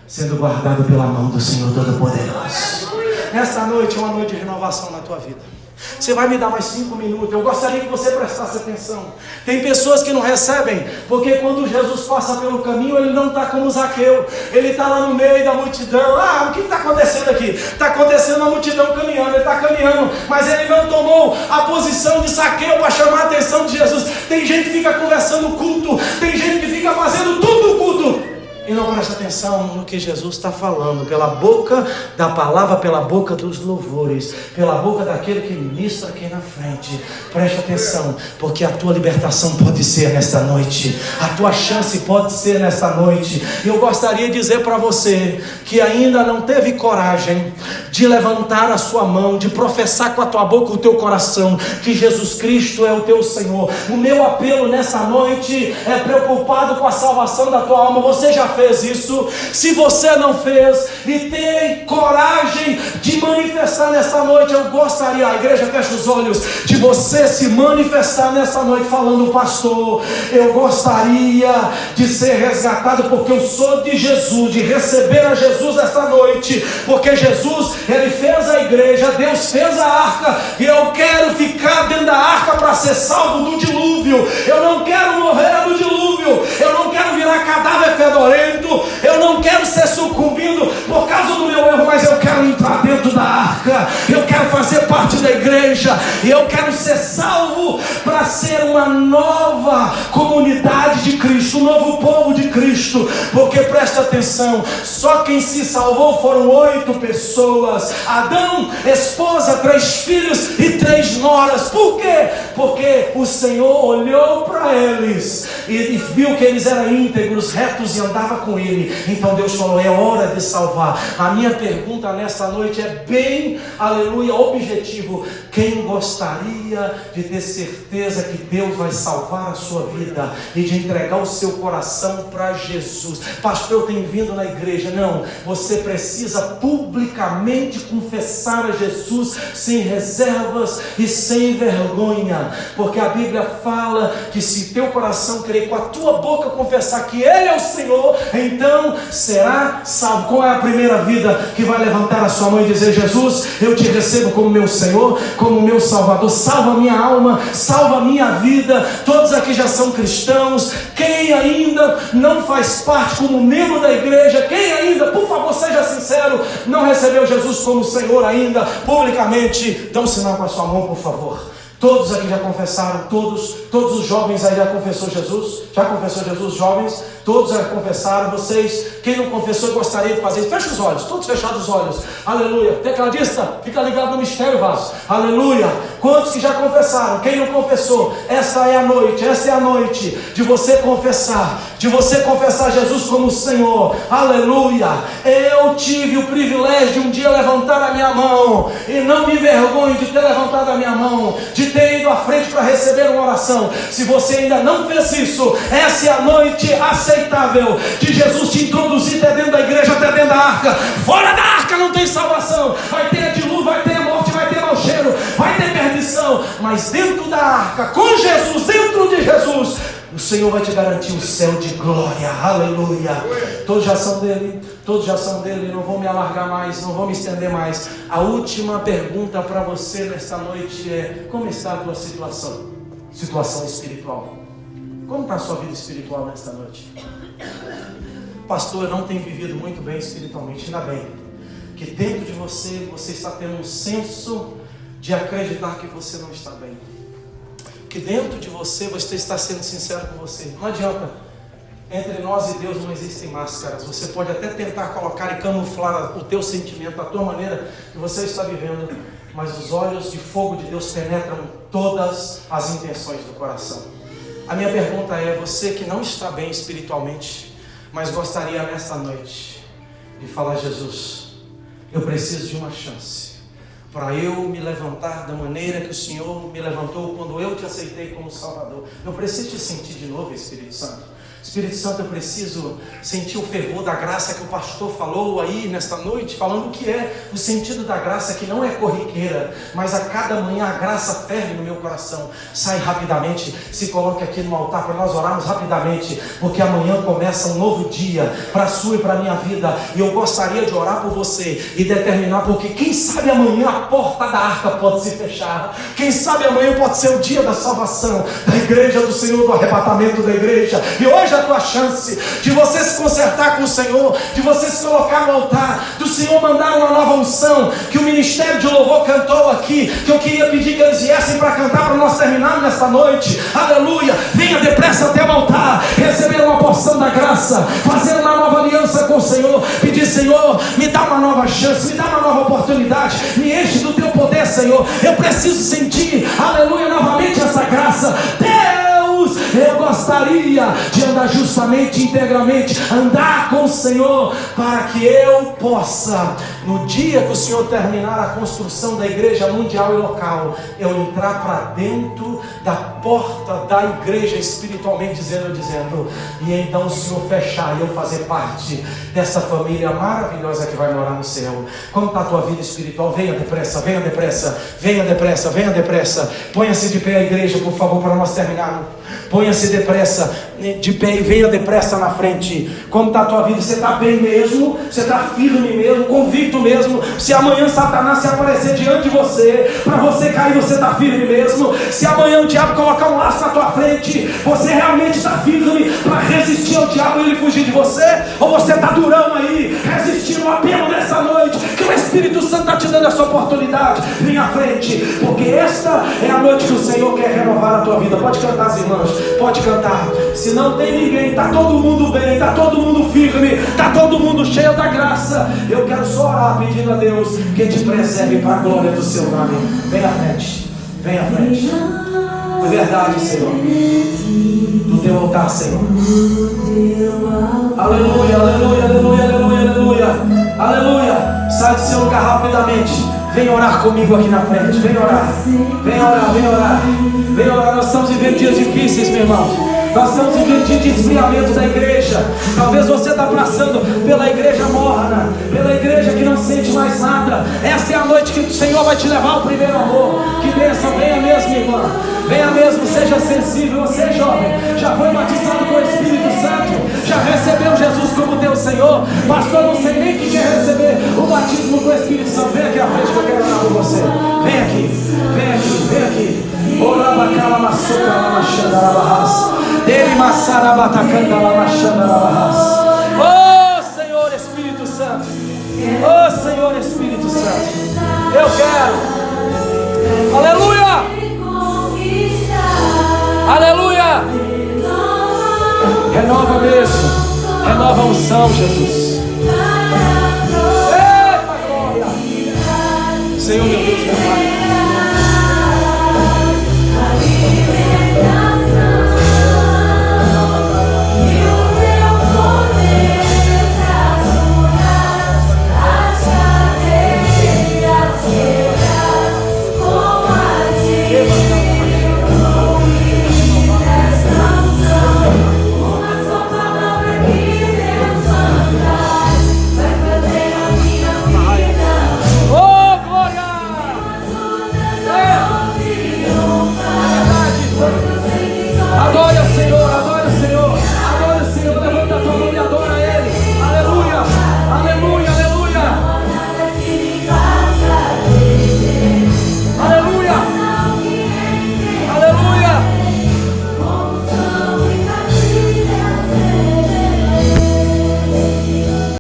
sendo guardado pela mão do Senhor Todo-Poderoso? Nesta noite é uma noite de renovação na tua vida. Você vai me dar mais 5 minutos. Eu gostaria que você prestasse atenção. Tem pessoas que não recebem, porque quando Jesus passa pelo caminho, ele não está como Zaqueu. Ele está lá no meio da multidão. Ah, o que está acontecendo aqui? Está acontecendo a multidão caminhando. Ele está caminhando, mas ele não tomou a posição de Zaqueu para chamar a atenção de Jesus. Tem gente que fica conversando o culto, tem gente que fica fazendo tudo o culto e não presta atenção no que Jesus está falando, pela boca da palavra, pela boca dos louvores, pela boca daquele que ministra aqui na frente. Preste atenção, porque a tua libertação pode ser nesta noite, a tua chance pode ser nesta noite. E eu gostaria de dizer para você que ainda não teve coragem de levantar a sua mão, de professar com a tua boca, o teu coração, que Jesus Cristo é o teu Senhor. O meu apelo nessa noite é preocupado com a salvação da tua alma. Você já fez isso? Se você não fez e tem coragem de manifestar nessa noite, eu gostaria, a igreja fecha os olhos, de você se manifestar nessa noite falando: pastor, eu gostaria de ser resgatado, porque eu sou de Jesus, de receber a Jesus esta noite, porque Jesus, ele fez a igreja, Deus fez a arca, e eu quero ficar dentro da arca para ser salvo do dilúvio. Eu não quero morrer no dilúvio, eu não quero virar cadáver fedorento, eu não quero ser sucumbido por causa do meu erro, mas eu quero entrar dentro da arca, eu quero fazer parte da igreja. igreja, e eu quero ser salvo para ser uma nova comunidade de Cristo, um novo povo de Cristo. Porque presta atenção, só quem se salvou foram 8 pessoas: Adão, esposa, 3 filhos e 3 noras. Por quê? Porque o Senhor olhou para eles e viu que eles eram íntegros, retos e andava com Ele. Então Deus falou: é hora de salvar. A minha pergunta nesta noite é bem, aleluia, objetivo: quem gostaria de ter certeza que Deus vai salvar a sua vida e de entregar o seu coração para Jesus? Pastor, eu tenho vindo na igreja. Não, você precisa publicamente confessar a Jesus sem reservas e sem vergonha, porque a Bíblia fala que se teu coração crer, com a tua boca confessar que Ele é o Senhor, então será salvo. Qual é a primeira vida que vai levantar a sua mão e dizer: Jesus, eu te recebo como meu Senhor, como meu Salvador, salva a minha alma, salva a minha vida? Todos aqui já são cristãos. Quem ainda não faz parte como membro da igreja, quem ainda, por favor, seja sincero, não recebeu Jesus como Senhor ainda, publicamente, dá um sinal com a sua mão, por favor. Todos aqui já confessaram, todos os jovens aí já confessou Jesus? Já confessou Jesus, jovens? Todos já confessaram. Vocês, quem não confessou e gostaria de fazer isso, fecha os olhos, todos fechados os olhos. Aleluia. Tecladista, fica ligado no mistério, vaso. Aleluia. Quantos que já confessaram? Quem não confessou? Essa é a noite de você confessar, Jesus como Senhor. Aleluia. Eu tive o privilégio de um dia levantar a minha mão, e não me envergonho de ter levantado a minha mão, de ter ido à frente para receber uma oração. Se você ainda não fez isso, essa é a noite aceitável de Jesus te introduzir até dentro da igreja, até dentro da arca. Fora da arca não tem salvação. Vai ter dilúvio, vai ter morte, vai ter mau cheiro, vai ter perdição. Mas dentro da arca, com Jesus, dentro de Jesus, o Senhor vai te garantir o céu de glória. Aleluia. Todos já são dele. Não vou me alargar mais, não vou me estender mais. A última pergunta para você nesta noite é: como está a tua situação espiritual? Como está a sua vida espiritual nesta noite? Pastor, eu não tenho vivido muito bem espiritualmente. Ainda bem que dentro de você está tendo um senso de acreditar que você não está bem, que dentro de você está sendo sincero com você. Não adianta, entre nós e Deus não existem máscaras. Você pode até tentar colocar e camuflar o teu sentimento, a tua maneira que você está vivendo, mas os olhos de fogo de Deus penetram todas as intenções do coração. A minha pergunta é: você que não está bem espiritualmente, mas gostaria nesta noite de falar: Jesus, eu preciso de uma chance para eu me levantar da maneira que o Senhor me levantou quando eu te aceitei como Salvador. Eu preciso te sentir de novo, Espírito Santo. Espírito Santo, eu preciso sentir o fervor da graça que o pastor falou aí nesta noite, falando o que é o sentido da graça, que não é corriqueira, mas a cada manhã a graça ferve no meu coração. Sai rapidamente, se coloque aqui no altar para nós orarmos rapidamente, porque amanhã começa um novo dia para a sua e para a minha vida, e eu gostaria de orar por você e determinar, porque quem sabe amanhã a porta da arca pode se fechar, quem sabe amanhã pode ser o dia da salvação da igreja do Senhor, do arrebatamento da igreja. E hoje a tua chance de você se consertar com o Senhor, de você se colocar no altar, do Senhor mandar uma nova unção, que o ministério de louvor cantou aqui, que eu queria pedir que eles viessem para cantar para nós terminarmos nesta noite. Aleluia. Venha depressa até o altar, receber uma porção da graça, fazer uma nova aliança com o Senhor, pedir: Senhor, me dá uma nova chance, me dá uma nova oportunidade, me enche do teu poder, Senhor. Eu preciso sentir, aleluia, novamente essa graça. Deus, eu gostaria de andar justamente, integralmente, andar com o Senhor, para que eu possa, no dia que o Senhor terminar a construção da igreja mundial e local, eu entrar para dentro da porta da igreja espiritualmente dizendo, e então o Senhor fechar e eu fazer parte dessa família maravilhosa que vai morar no céu. Como está a tua vida espiritual? Venha depressa, venha depressa, venha depressa, venha depressa. Ponha-se de pé a igreja, por favor, para nós terminarmos. Ponha-se depressa, de pé, e venha depressa na frente. Como está a tua vida? Você está bem mesmo? Você está firme mesmo? Convicto mesmo? Se amanhã Satanás se aparecer diante de você, para você cair, você está firme mesmo? Se amanhã o diabo colocar um laço na tua frente, você realmente está firme para resistir ao diabo e ele fugir de você? Ou você está durão aí, resistindo ao apelo dessa noite? Que o Espírito Santo está te dando essa oportunidade. Vem à frente, porque esta é a noite que o Senhor quer renovar a tua vida. Pode cantar, as irmãs, pode cantar. Se não tem ninguém, está todo mundo bem, está todo mundo firme, está todo mundo cheio da graça. Eu quero só orar pedindo a Deus que te preserve para a glória do seu nome. Vem à frente, vem à frente. É verdade, Senhor. Do teu altar, Senhor. Aleluia, aleluia, aleluia, aleluia, aleluia. Aleluia. Sai do seu lugar rapidamente. Vem orar comigo aqui na frente. Vem orar. Vem orar, vem orar. Vem orar. Nós estamos vivendo dias difíceis, meu irmão. Nós estamos vivendo dia de esfriamento da igreja. Talvez você está passando pela igreja morna, pela igreja que não sente mais nada. Essa é a noite que o Senhor vai te levar ao primeiro amor. Que bênção, venha mesmo, irmã. Venha mesmo, seja sensível. Você, jovem, já foi batizado com o Espírito Santo, já recebeu Jesus como teu Senhor. Pastor, não sei nem quem quer receber o batismo com o Espírito Santo. Vem aqui à frente que eu quero orar por você. Vem aqui, vem aqui, vem aqui. Orabacala maçoca lamachanda lavahas. Dele maçarabatacanda lamachanda lavahas. Oh Senhor Espírito Santo, oh Senhor Espírito Santo, eu quero. Aleluia, aleluia. Renova mesmo, renova a unção, Jesus.